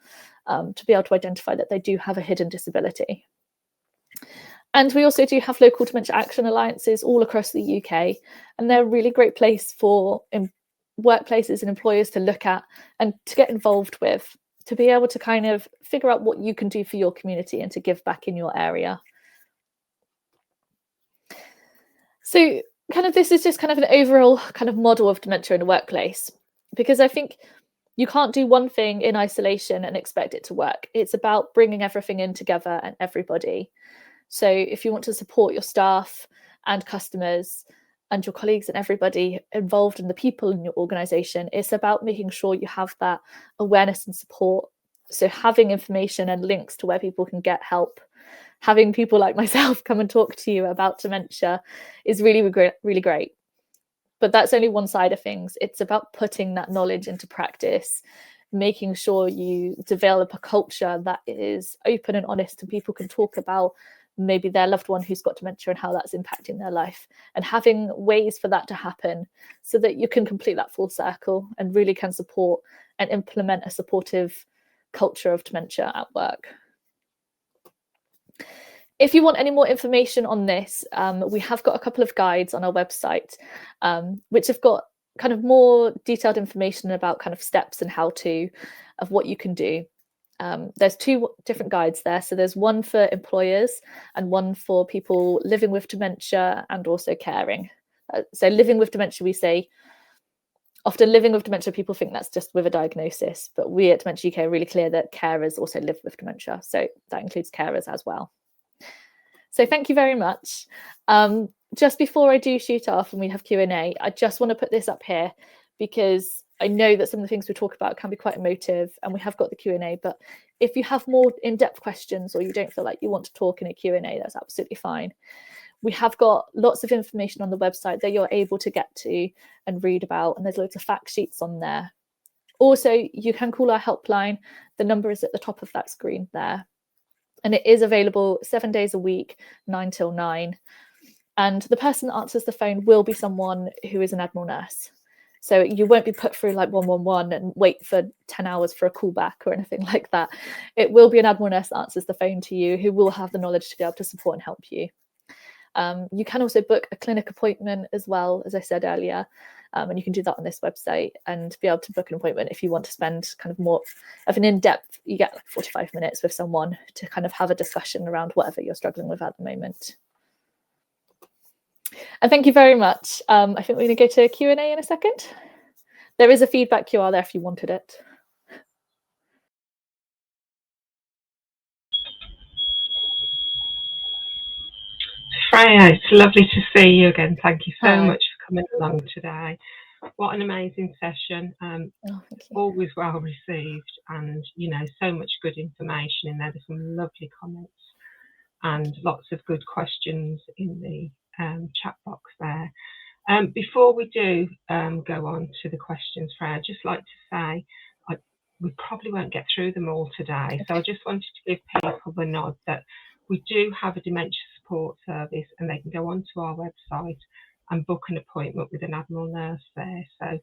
[SPEAKER 2] to be able to identify that they do have a hidden disability. And we also do have local dementia action alliances all across the UK, and they're a really great place for workplaces and employers to look at and to get involved with, to be able to kind of figure out what you can do for your community and to give back in your area. So kind of this is just kind of an overall kind of model of dementia in a workplace, because I think you can't do one thing in isolation and expect it to work. It's about bringing everything in together and everybody. So if you want to support your staff and customers and your colleagues and everybody involved in the people in your organisation, it's about making sure you have that awareness and support. So having information and links to where people can get help, having people like myself come and talk to you about dementia is really great. But that's only one side of things. It's about putting that knowledge into practice, making sure you develop a culture that is open and honest and people can talk about maybe their loved one who's got dementia and how that's impacting their life, and having ways for that to happen so that you can complete that full circle and really can support and implement a supportive culture of dementia at work. If you want any more information on this, we have got a couple of guides on our website, which have got kind of more detailed information about kind of steps and how to of what you can do. There's two different guides there. So there's one for employers and one for people living with dementia and also caring. So living with dementia, we say, often living with dementia, people think that's just with a diagnosis, but we at Dementia UK are really clear that carers also live with dementia. So that includes carers as well. So thank you very much. Just before I do shoot off and we have Q&A, I just want to put this up here because I know that some of the things we talk about can be quite emotive, and we have got the Q&A, but if you have more in-depth questions or you don't feel like you want to talk in a Q&A, that's absolutely fine. We have got lots of information on the website that you're able to get to and read about, and there's loads of fact sheets on there. Also, you can call our helpline. The number is at the top of that screen there. And it is available 7 days a week, 9 till 9. And the person that answers the phone will be someone who is an Admiral nurse. So you won't be put through like 111 and wait for 10 hours for a call back or anything like that. It will be an Admiral nurse that answers the phone to you, who will have the knowledge to be able to support and help you. You can also book a clinic appointment as well, as I said earlier, and you can do that on this website and be able to book an appointment if you want to spend kind of more of an in-depth, you get like 45 minutes with someone to kind of have a discussion around whatever you're struggling with at the moment. And thank you very much. I think we're going to go to Q&A in a second. There is a feedback QR there if you wanted it.
[SPEAKER 6] Freya, it's lovely to see you again. Thank you so
[SPEAKER 2] Hi.
[SPEAKER 6] much for coming along today. What an amazing session.
[SPEAKER 2] Thank you.
[SPEAKER 6] Always well received, and you know, so much good information in there. There's some lovely comments and lots of good questions in the chat box there. Before we do go on to the questions, Freya, I'd just like to say we probably won't get through them all today. So I just wanted to give people the nod that we do have a dementia support service, and they can go onto our website and book an appointment with an Admiral nurse there. So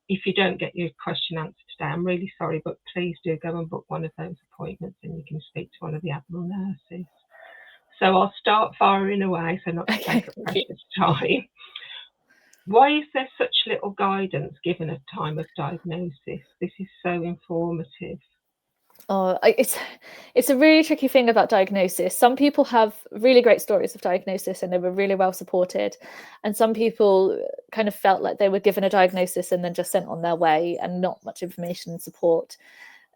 [SPEAKER 6] if you don't get your question answered today, I'm really sorry, but please do go and book one of those appointments and you can speak to one of the Admiral nurses. So I'll start firing away, so not to take up precious time. Why is there such little guidance given at time of diagnosis? This is so informative.
[SPEAKER 2] Oh, it's a really tricky thing about diagnosis. Some people have really great stories of diagnosis and they were really well supported, and some people kind of felt like they were given a diagnosis and then just sent on their way and not much information and support.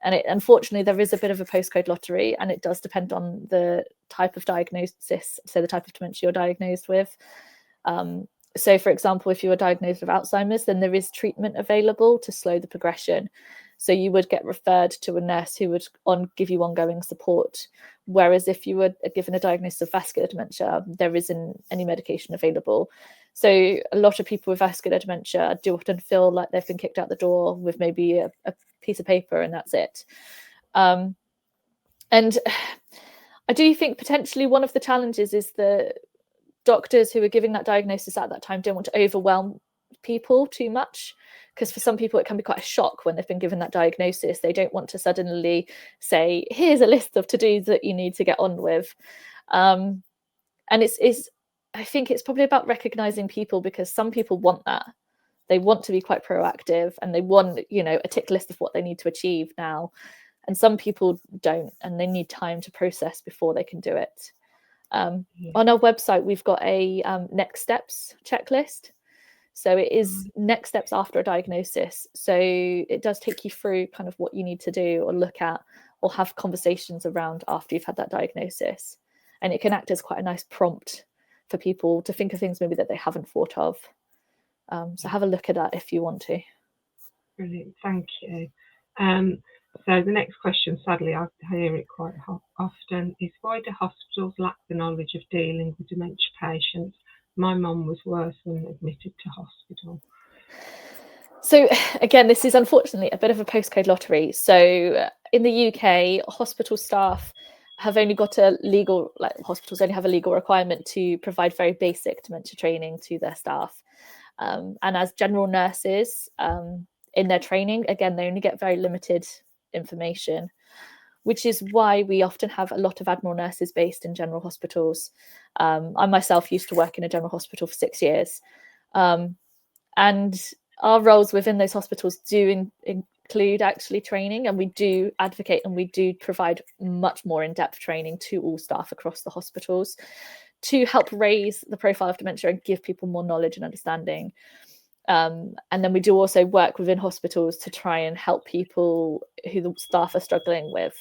[SPEAKER 2] And unfortunately, there is a bit of a postcode lottery, and it does depend on the type of diagnosis, so the type of dementia you're diagnosed with. So, for example, if you were diagnosed with Alzheimer's, then there is treatment available to slow the progression. So you would get referred to a nurse who would give you ongoing support. Whereas if you were given a diagnosis of vascular dementia, there isn't any medication available. So a lot of people with vascular dementia do often feel like they've been kicked out the door with maybe a piece of paper and that's it. And I do think potentially one of the challenges is the doctors who are giving that diagnosis at that time don't want to overwhelm people too much, because for some people it can be quite a shock when they've been given that diagnosis. They don't want to suddenly say, here's a list of to-dos that you need to get on with. And And it's I think it's probably about recognizing people, because some people want that. They want to be quite proactive, and they want, you know, a tick list of what they need to achieve now. And some people don't, and they need time to process before they can do it. On our website, we've got a next steps checklist. So it is next steps after a diagnosis. So it does take you through kind of what you need to do or look at or have conversations around after you've had that diagnosis. And it can act as quite a nice prompt for people to think of things maybe that they haven't thought of. So have a look at that if you want to.
[SPEAKER 6] Brilliant, thank you. So the next question, sadly I hear it quite often, is why do hospitals lack the knowledge of dealing with dementia patients? My mum was worse when admitted to hospital.
[SPEAKER 2] So again, this is unfortunately a bit of a postcode lottery. So in the UK, hospital staff have only got a legal, like hospitals only have a legal requirement to provide very basic dementia training to their staff. And as general nurses, in their training, again, they only get very limited information, which is why we often have a lot of Admiral nurses based in general hospitals. I myself used to work in a general hospital for 6 years. And our roles within those hospitals do include actually training, and we do advocate and we do provide much more in-depth training to all staff across the hospitals to help raise the profile of dementia and give people more knowledge and understanding. And then we do also work within hospitals to try and help people who the staff are struggling with,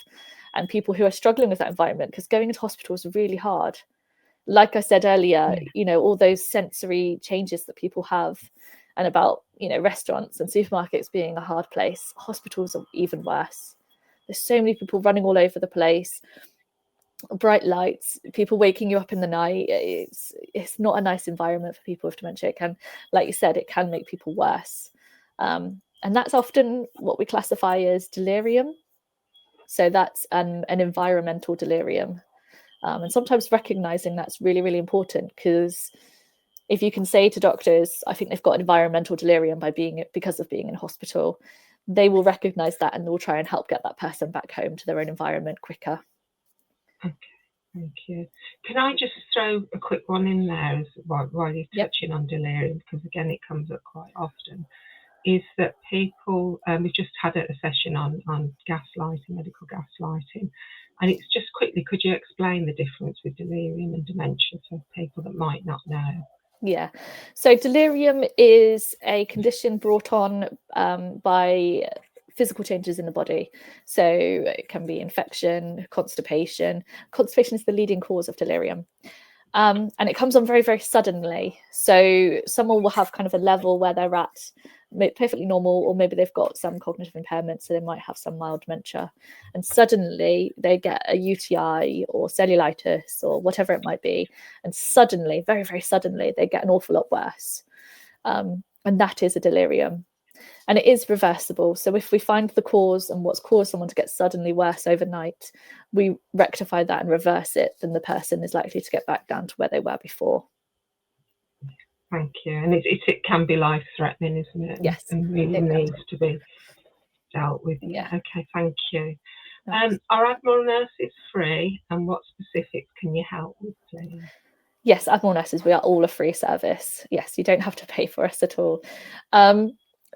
[SPEAKER 2] and people who are struggling with that environment, because going into hospital is really hard. Like I said earlier, you know, all those sensory changes that people have, and about, you know, restaurants and supermarkets being a hard place, hospitals are even worse. There's so many people running all over the place, bright lights, people waking you up in the night. It's not a nice environment for people with dementia. It can, like you said, it can make people worse. And that's often what we classify as delirium. So that's an environmental delirium. And sometimes recognizing that's really, really important, because if you can say to doctors, I think they've got environmental delirium because of being in hospital, they will recognize that and will try and help get that person back home to their own environment quicker.
[SPEAKER 6] Okay, thank you. Can I just throw a quick one in there while you're touching on delirium, because again it comes up quite often, is that people, we've just had a session on gaslighting, medical gaslighting, and it's just quickly, could you explain the difference with delirium and dementia for people that might not know?
[SPEAKER 2] Yeah, so delirium is a condition brought on by physical changes in the body. So it can be infection, constipation. Constipation is the leading cause of delirium. And it comes on very, very suddenly. So someone will have kind of a level where they're at perfectly normal, or maybe they've got some cognitive impairment, so they might have some mild dementia, and suddenly they get a UTI or cellulitis or whatever it might be, and suddenly, very, very suddenly, they get an awful lot worse. And that is a delirium. And it is reversible. So if we find the cause and what's caused someone to get suddenly worse overnight, we rectify that and reverse it, then the person is likely to get back down to where they were before.
[SPEAKER 6] Thank you. And it can be life-threatening, isn't it?
[SPEAKER 2] Yes.
[SPEAKER 6] And really needs to be dealt with.
[SPEAKER 2] Yeah.
[SPEAKER 6] Okay, thank you.
[SPEAKER 2] Nice.
[SPEAKER 6] Are Admiral nurses free, and what specifics can you help with, please?
[SPEAKER 2] Yes, Admiral nurses, we are all a free service. Yes, you don't have to pay for us at all.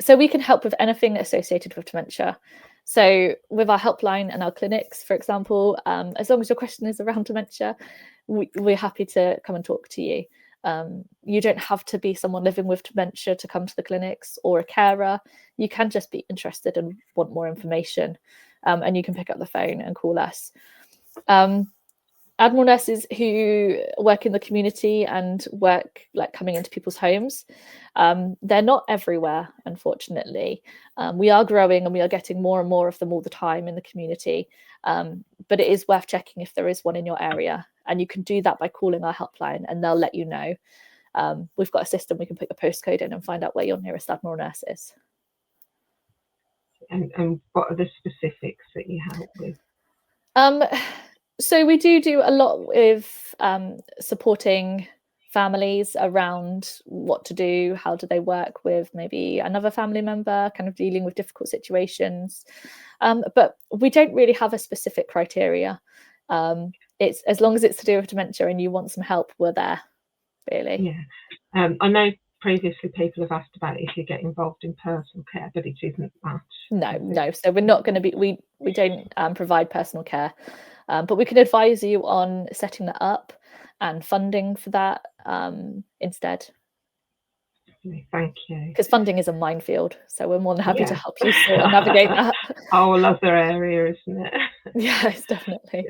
[SPEAKER 2] So we can help with anything associated with dementia. So with our helpline and our clinics, for example, as long as your question is around dementia, we're happy to come and talk to you. You don't have to be someone living with dementia to come to the clinics, or a carer. You can just be interested and want more information, and you can pick up the phone and call us. Admiral nurses who work in the community and work like coming into people's homes, they're not everywhere, unfortunately. We are growing and we are getting more and more of them all the time in the community, but it is worth checking if there is one in your area, and you can do that by calling our helpline and they'll let you know. We've got a system, we can put the postcode in and find out where your nearest Admiral nurse is.
[SPEAKER 6] And what are the specifics that you help with?
[SPEAKER 2] So we do a lot with supporting families around what to do, how do they work with maybe another family member, kind of dealing with difficult situations. But we don't really have a specific criteria. it's as long as it's to do with dementia and you want some help, we're there, really.
[SPEAKER 6] Yeah. I know previously people have asked about if you get involved in personal care, but it isn't that.
[SPEAKER 2] No. So we're not going to be, we don't provide personal care, but we can advise you on setting that up and funding for that instead.
[SPEAKER 6] Thank you.
[SPEAKER 2] Because funding is a minefield, so we're more than happy to
[SPEAKER 6] Yeah.
[SPEAKER 2] help you sort of navigate that.
[SPEAKER 6] Whole other area, isn't it?
[SPEAKER 2] Yes, definitely.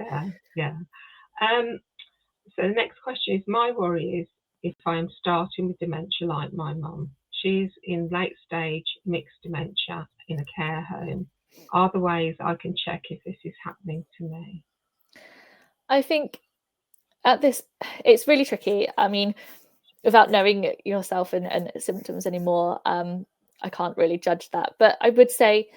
[SPEAKER 6] Yeah. So the next question is, my worry is if I am starting with dementia like my mum. She's in late stage mixed dementia in a care home. Are there ways I can check if this is happening to me?
[SPEAKER 2] I think at this, it's really tricky. I mean, without knowing yourself and symptoms anymore, I can't really judge that. But I would say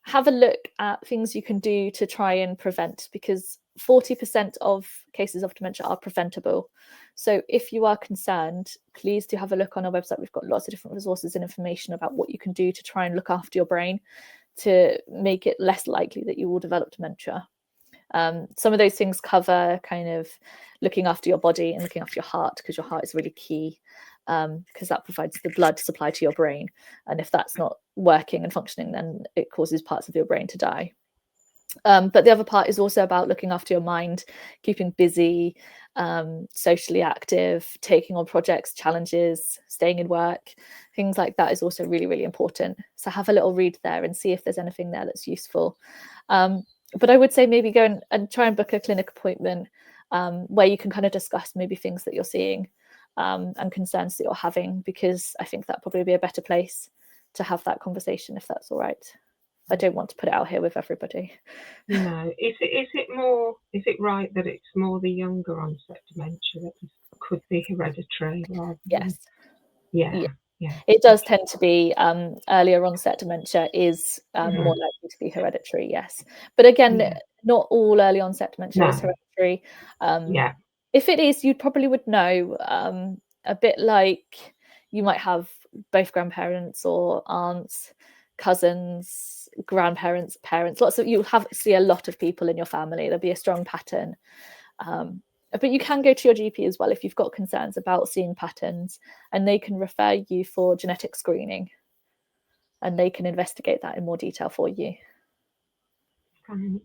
[SPEAKER 2] have a look at things you can do to try and prevent, because 40% of cases of dementia are preventable. So if you are concerned, please do have a look on our website. We've got lots of different resources and information about what you can do to try and look after your brain to make it less likely that you will develop dementia. Some of those things cover kind of looking after your body and looking after your heart, because your heart is really key, because that provides the blood supply to your brain. And if that's not working and functioning, then it causes parts of your brain to die. But the other part is also about looking after your mind, keeping busy, socially active, taking on projects, challenges, staying in work, things like that is also really, really important. So have a little read there and see if there's anything there that's useful. But I would say maybe go and try and book a clinic appointment where you can kind of discuss maybe things that you're seeing and concerns that you're having, because I think that probably be a better place to have that conversation, if that's all right. I don't want to put it out here with everybody.
[SPEAKER 6] No. Is it right that it's more the younger onset dementia that could be hereditary rather than...
[SPEAKER 2] Yes.
[SPEAKER 6] Yeah.
[SPEAKER 2] It does tend to be earlier onset dementia is more likely to be hereditary, yes. But again, not all early onset dementia is hereditary. If it is, you probably would know, a bit like you might have both grandparents or aunts, cousins, grandparents, parents, you'll see a lot of people in your family. There'll be a strong pattern. But you can go to your GP as well if you've got concerns about seeing patterns, and they can refer you for genetic screening and they can investigate that in more detail for you.
[SPEAKER 6] Thanks.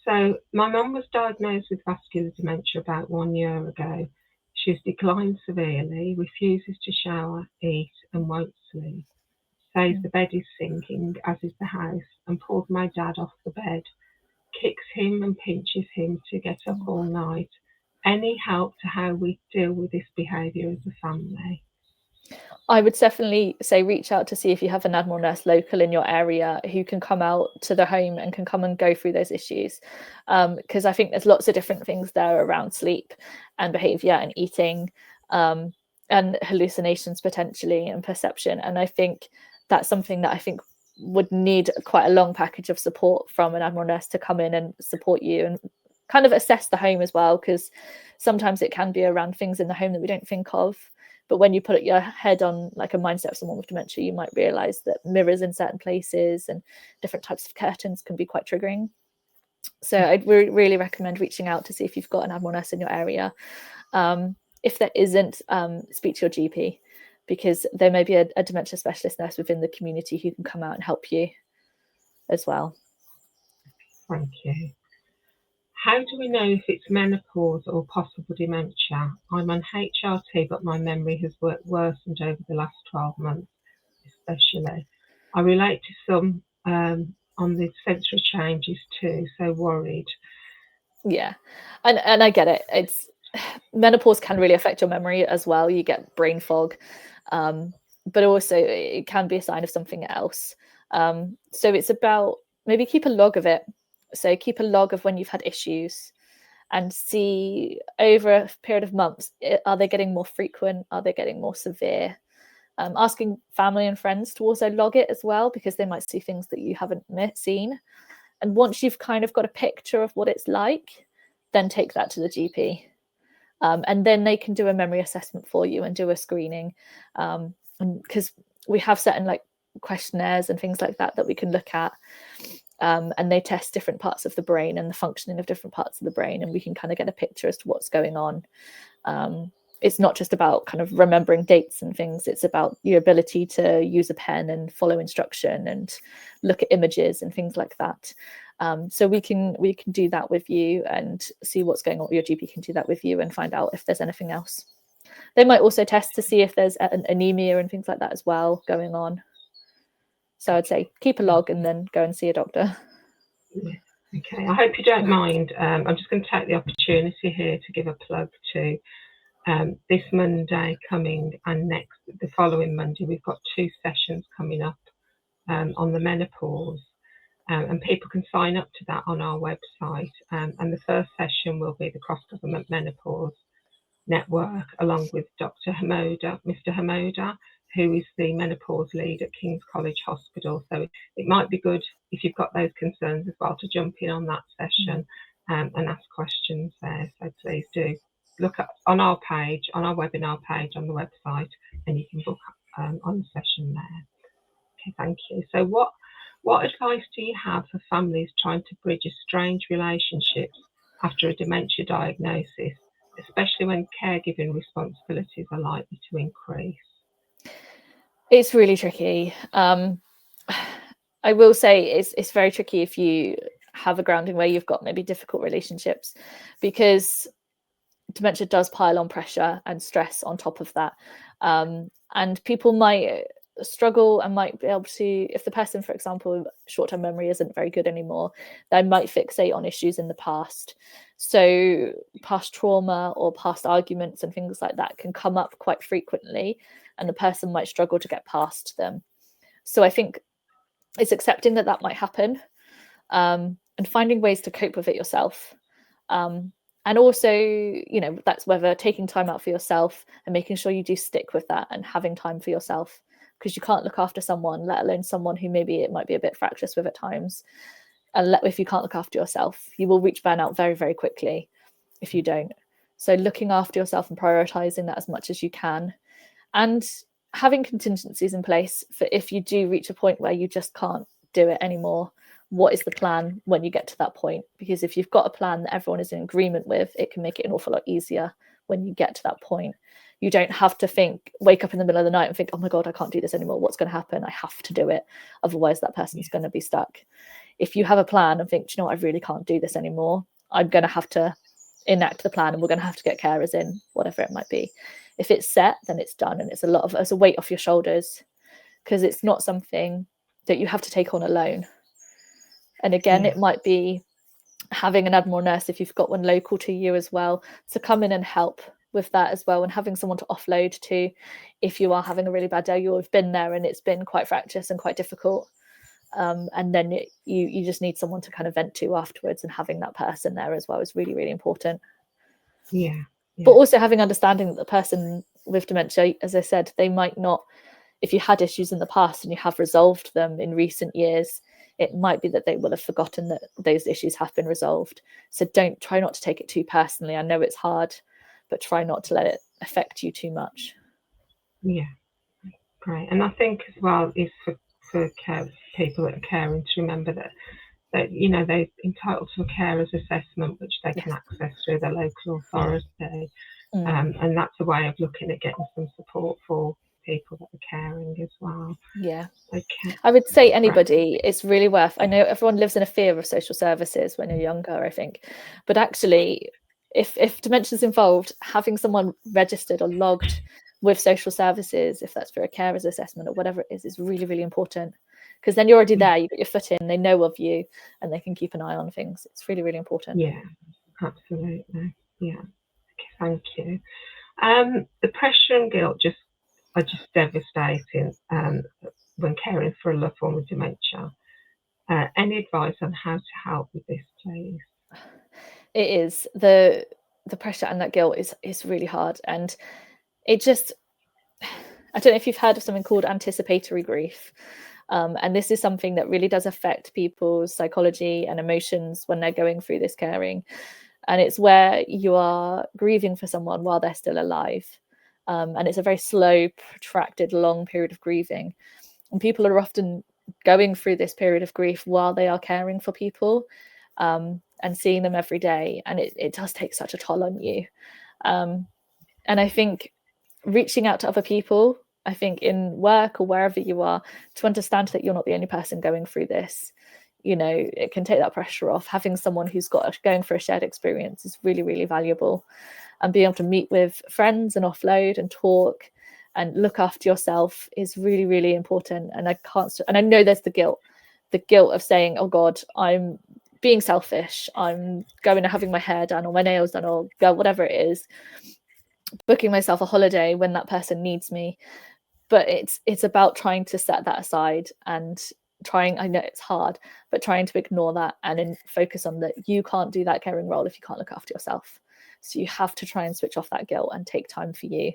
[SPEAKER 6] So my mum was diagnosed with vascular dementia about 1 year ago. She's declined severely, refuses to shower, eat and won't sleep. Says the bed is sinking, as is the house, and pulled my dad off the bed. Kicks him and pinches him to get up all night. Any help to how we deal with this behaviour as a family?
[SPEAKER 2] I would definitely say reach out to see if you have an animal nurse local in your area who can come out to the home and can come and go through those issues. Because I think there's lots of different things there around sleep and behaviour and eating and hallucinations potentially and perception. And I think that's something that I think would need quite a long package of support from an animal nurse to come in and support you and kind of assess the home as well, because sometimes it can be around things in the home that we don't think of. But when you put your head on like a mindset of someone with dementia, you might realize that mirrors in certain places and different types of curtains can be quite triggering. So I'd really recommend reaching out to see if you've got an animal nurse in your area. If there isn't, speak to your GP, because there may be a dementia specialist nurse within the community who can come out and help you as well.
[SPEAKER 6] Thank you. How do we know if it's menopause or possible dementia? I'm on HRT, but my memory has worsened over the last 12 months, especially. I relate to some on the sensory changes too, so worried.
[SPEAKER 2] Yeah, and I get it. It's menopause can really affect your memory as well. You get brain fog, but also it can be a sign of something else. So it's about maybe keep a log of it. So keep a log of when you've had issues and see over a period of months, are they getting more frequent? Are they getting more severe? Asking family and friends to also log it as well, because they might see things that you haven't seen. And once you've kind of got a picture of what it's like, then take that to the GP. And then they can do a memory assessment for you and do a screening. Because we have certain like questionnaires and things like that we can look at. and they test different parts of the brain and the functioning of different parts of the brain, and we can kind of get a picture as to what's going on. It's not just about kind of remembering dates and things, it's about your ability to use a pen and follow instruction and look at images and things like that. So we can do that with you and see what's going on. Your GP can do that with you and find out if there's anything else. They might also test to see if there's an anemia and things like that as well going on. So I'd say keep a log and then go and see a doctor.
[SPEAKER 6] Yeah. Okay, I hope you don't mind. I'm just going to take the opportunity here to give a plug to this Monday coming and the following Monday. We've got 2 sessions coming up on the menopause, and people can sign up to that on our website. And the first session will be the Cross-Government Menopause Network, along with Dr. Mr. Hamoda, who is the menopause lead at King's College Hospital. So it might be good if you've got those concerns as well to jump in on that session and ask questions there. So please do look up on our page, on our webinar page on the website, and you can book on the session there. Okay, thank you. So what advice do you have for families trying to bridge estranged relationships after a dementia diagnosis, especially when caregiving responsibilities are likely to increase?
[SPEAKER 2] It's really tricky. I will say it's very tricky if you have a grounding where you've got maybe difficult relationships, because dementia does pile on pressure and stress on top of that. And people might struggle and might be able to, if the person, for example, short-term memory isn't very good anymore, they might fixate on issues in the past. So past trauma or past arguments and things like that can come up quite frequently, and the person might struggle to get past them. So I think it's accepting that that might happen, and finding ways to cope with it yourself. And also, you know, that's whether taking time out for yourself and making sure you do stick with that and having time for yourself, because you can't look after someone, let alone someone who maybe it might be a bit fractious with at times. And if you can't look after yourself, you will reach burnout very, very quickly if you don't. So looking after yourself and prioritizing that as much as you can, and having contingencies in place for if you do reach a point where you just can't do it anymore. What is the plan when you get to that point? Because if you've got a plan that everyone is in agreement with, it can make it an awful lot easier when you get to that point. You don't have to wake up in the middle of the night and think, oh my God, I can't do this anymore. What's going to happen? I have to do it. Otherwise, that person's going to be stuck. If you have a plan and think, do you know what, I really can't do this anymore, I'm going to have to enact the plan and we're going to have to get carers in, whatever it might be. If it's set, then it's done. And it's a weight off your shoulders, because it's not something that you have to take on alone. And again, it might be having an Admiral nurse, if you've got one local to you as well, to come in and help with that as well, and having someone to offload to if you are having a really bad day, you've been there and it's been quite fractious and quite difficult. And then you just need someone to kind of vent to afterwards, and having that person there as well is really, really important.
[SPEAKER 6] Yeah.
[SPEAKER 2] But also having understanding that the person with dementia, as I said, they might not, if you had issues in the past and you have resolved them in recent years, it might be that they will have forgotten that those issues have been resolved. So try not to take it too personally. I know it's hard, but try not to let it affect you too much.
[SPEAKER 6] Yeah, great. And I think as well is for people that are caring to remember that you know, they're entitled to a carer's assessment, which they can access through their local authority. And that's a way of looking at getting some support for people that are caring as well.
[SPEAKER 2] Yeah.
[SPEAKER 6] Okay.
[SPEAKER 2] I would say anybody, it's really worth, I know everyone lives in a fear of social services when you're younger, I think, but actually if dementia's involved, having someone registered or logged with social services, if that's for a carer's assessment or whatever it is really, really important, because then you're already there, you got your foot in, they know of you and they can keep an eye on things. It's really, really important.
[SPEAKER 6] Yeah, absolutely. Yeah. Okay, thank you. The pressure and guilt are just devastating when caring for a loved one with dementia. Any advice on how to help with this, please?
[SPEAKER 2] It is. The pressure and that guilt is really hard, and it just, I don't know if you've heard of something called anticipatory grief, and this is something that really does affect people's psychology and emotions when they're going through this caring, and it's where you are grieving for someone while they're still alive. And it's a very slow, protracted, long period of grieving. And people are often going through this period of grief while they are caring for people, and seeing them every day. And it does take such a toll on you. And I think reaching out to other people, I think in work or wherever you are, to understand that you're not the only person going through this, it can take that pressure off. Having someone who's going through a shared experience is really, really valuable. And being able to meet with friends and offload and talk and look after yourself is really, really important. And I know there's the guilt of saying, oh God, I'm being selfish, I'm going and having my hair done or my nails done or whatever it is, booking myself a holiday when that person needs me. But it's about trying to set that aside and I know it's hard, but trying to ignore that and then focus on that you can't do that caring role if you can't look after yourself. So you have to try and switch off that guilt and take time for you.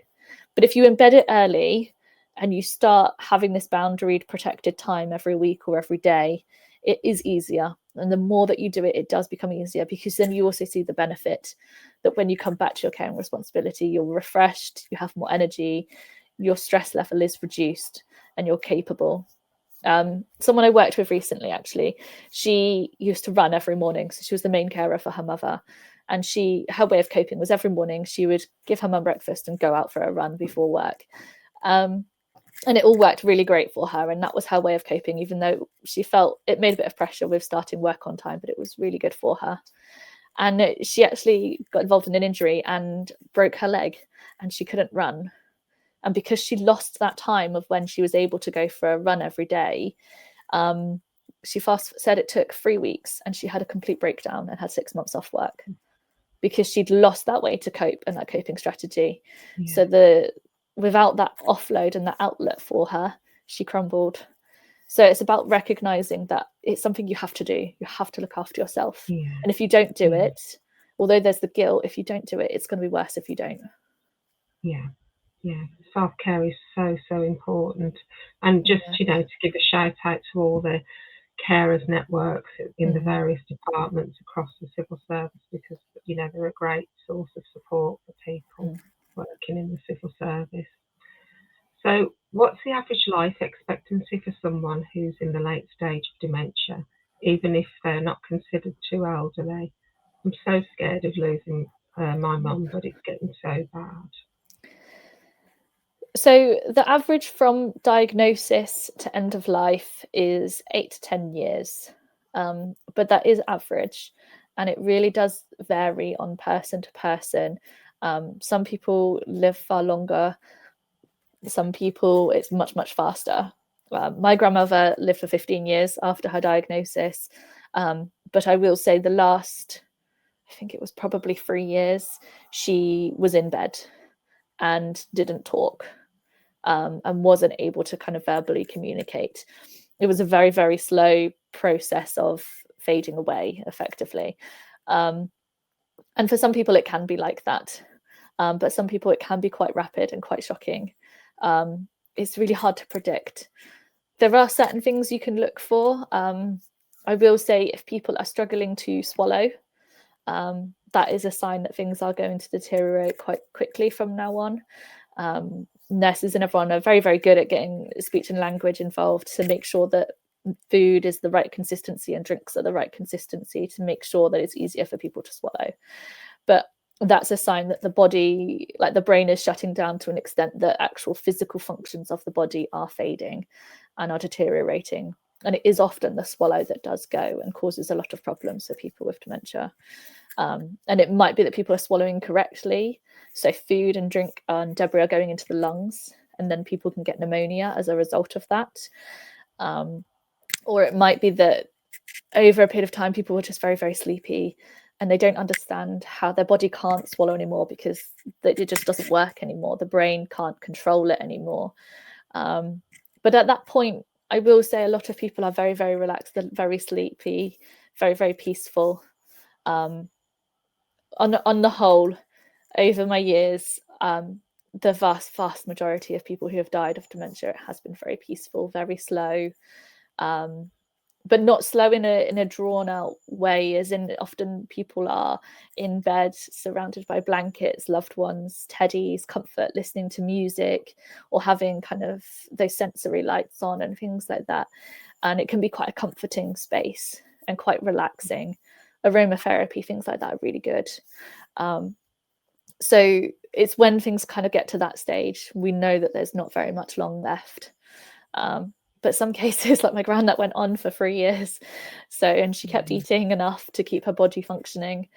[SPEAKER 2] But if you embed it early and you start having this boundaried, protected time every week or every day, it is easier. And the more that you do it, it does become easier, because then you also see the benefit that when you come back to your caring responsibility, you're refreshed, you have more energy, your stress level is reduced, and you're capable. Someone I worked with recently, actually, she used to run every morning. So she was the main carer for her mother. And her way of coping was every morning she would give her mum breakfast and go out for a run before work. And it all worked really great for her. And that was her way of coping, even though she felt it made a bit of pressure with starting work on time, but it was really good for her. And she actually got involved in an injury and broke her leg, and she couldn't run. And because she lost that time of when she was able to go for a run every day, she said it took 3 weeks and she had a complete breakdown and had 6 months off work because she'd lost that way to cope and that coping strategy. Yeah. So without that offload and that outlet for her, she crumbled. So it's about recognizing that it's something you have to do. You have to look after yourself. Yeah. And if you don't do it, although there's the guilt, if you don't do it, it's going to be worse if you don't.
[SPEAKER 6] Yeah. Yeah, self-care is so, so important. And just, to give a shout out to all the carers networks in the various departments across the civil service, because, they're a great source of support for people working in the civil service. So what's the average life expectancy for someone who's in the late stage of dementia, even if they're not considered too elderly? I'm so scared of losing my mum, but it's getting so bad.
[SPEAKER 2] So the average from diagnosis to end of life is 8 to 10 years, but that is average, and it really does vary on person to person. Some people live far longer. Some people, it's much, much faster. My grandmother lived for 15 years after her diagnosis, but I will say the last, I think it was probably 3 years, she was in bed and didn't talk. And wasn't able to kind of verbally communicate. It was a very, very slow process of fading away effectively. And for some people it can be like that. But some people it can be quite rapid and quite shocking. It's really hard to predict. There are certain things you can look for. I will say if people are struggling to swallow, that is a sign that things are going to deteriorate quite quickly from now on. Nurses and everyone are very, very good at getting speech and language involved to make sure that food is the right consistency and drinks are the right consistency to make sure that it's easier for people to swallow. But that's a sign that the body, like the brain, is shutting down to an extent that actual physical functions of the body are fading and are deteriorating. And it is often the swallow that does go and causes a lot of problems for people with dementia. And it might be that people are swallowing correctly. So food and drink and debris are going into the lungs, and then people can get pneumonia as a result of that. Or it might be that over a period of time, people were just very, very sleepy and they don't understand how their body can't swallow anymore because it just doesn't work anymore. The brain can't control it anymore. But at that point, I will say a lot of people are very, very relaxed, very sleepy, very, very peaceful. On the whole, over my years, the vast majority of people who have died of dementia has been very peaceful, very slow, but not slow in a drawn out way, as in often people are in bed surrounded by blankets, loved ones, teddies, comfort, listening to music, or having kind of those sensory lights on and things like that. and it can be quite a comforting space and quite relaxing. Aromatherapy, things like that are really good. So it's when things kind of get to that stage, we know that there's not very much long left. But some cases, like my granddad went on for 3 years, and she kept eating enough to keep her body functioning.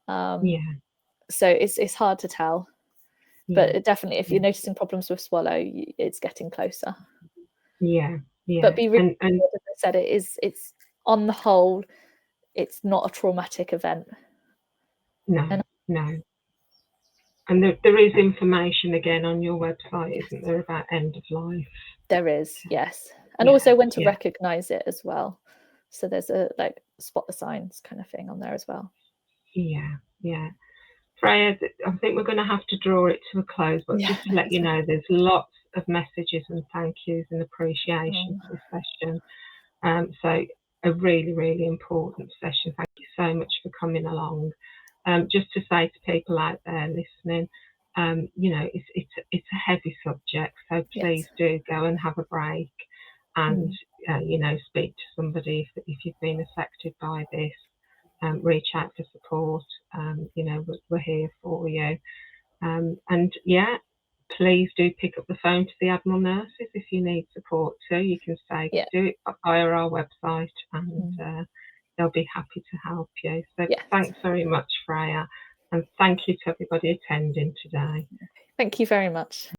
[SPEAKER 2] So it's hard to tell, but definitely, if you're noticing problems with swallow, it's getting closer. But be really, as I said, it's on the whole, it's not a traumatic event.
[SPEAKER 6] No. And there is information again on your website, isn't there, about end of life?
[SPEAKER 2] There is, yes. And also when to recognise it as well. So there's a like spot the signs kind of thing on there as well.
[SPEAKER 6] Yeah. Freya, I think we're going to have to draw it to a close, but just to let you know, there's lots of messages and thank yous and appreciation for this session. So a really, really important session. Thank you so much for coming along. Just to say to people out there listening, it's a heavy subject, so please do go and have a break and speak to somebody if you've been affected by this. Reach out for support. We're here for you. Please do pick up the phone to the Admiral nurses if you need support too. You can say do it via our website, and they'll be happy to help you. So thanks very much, Freya, and thank you to everybody attending today.
[SPEAKER 2] Thank you very much.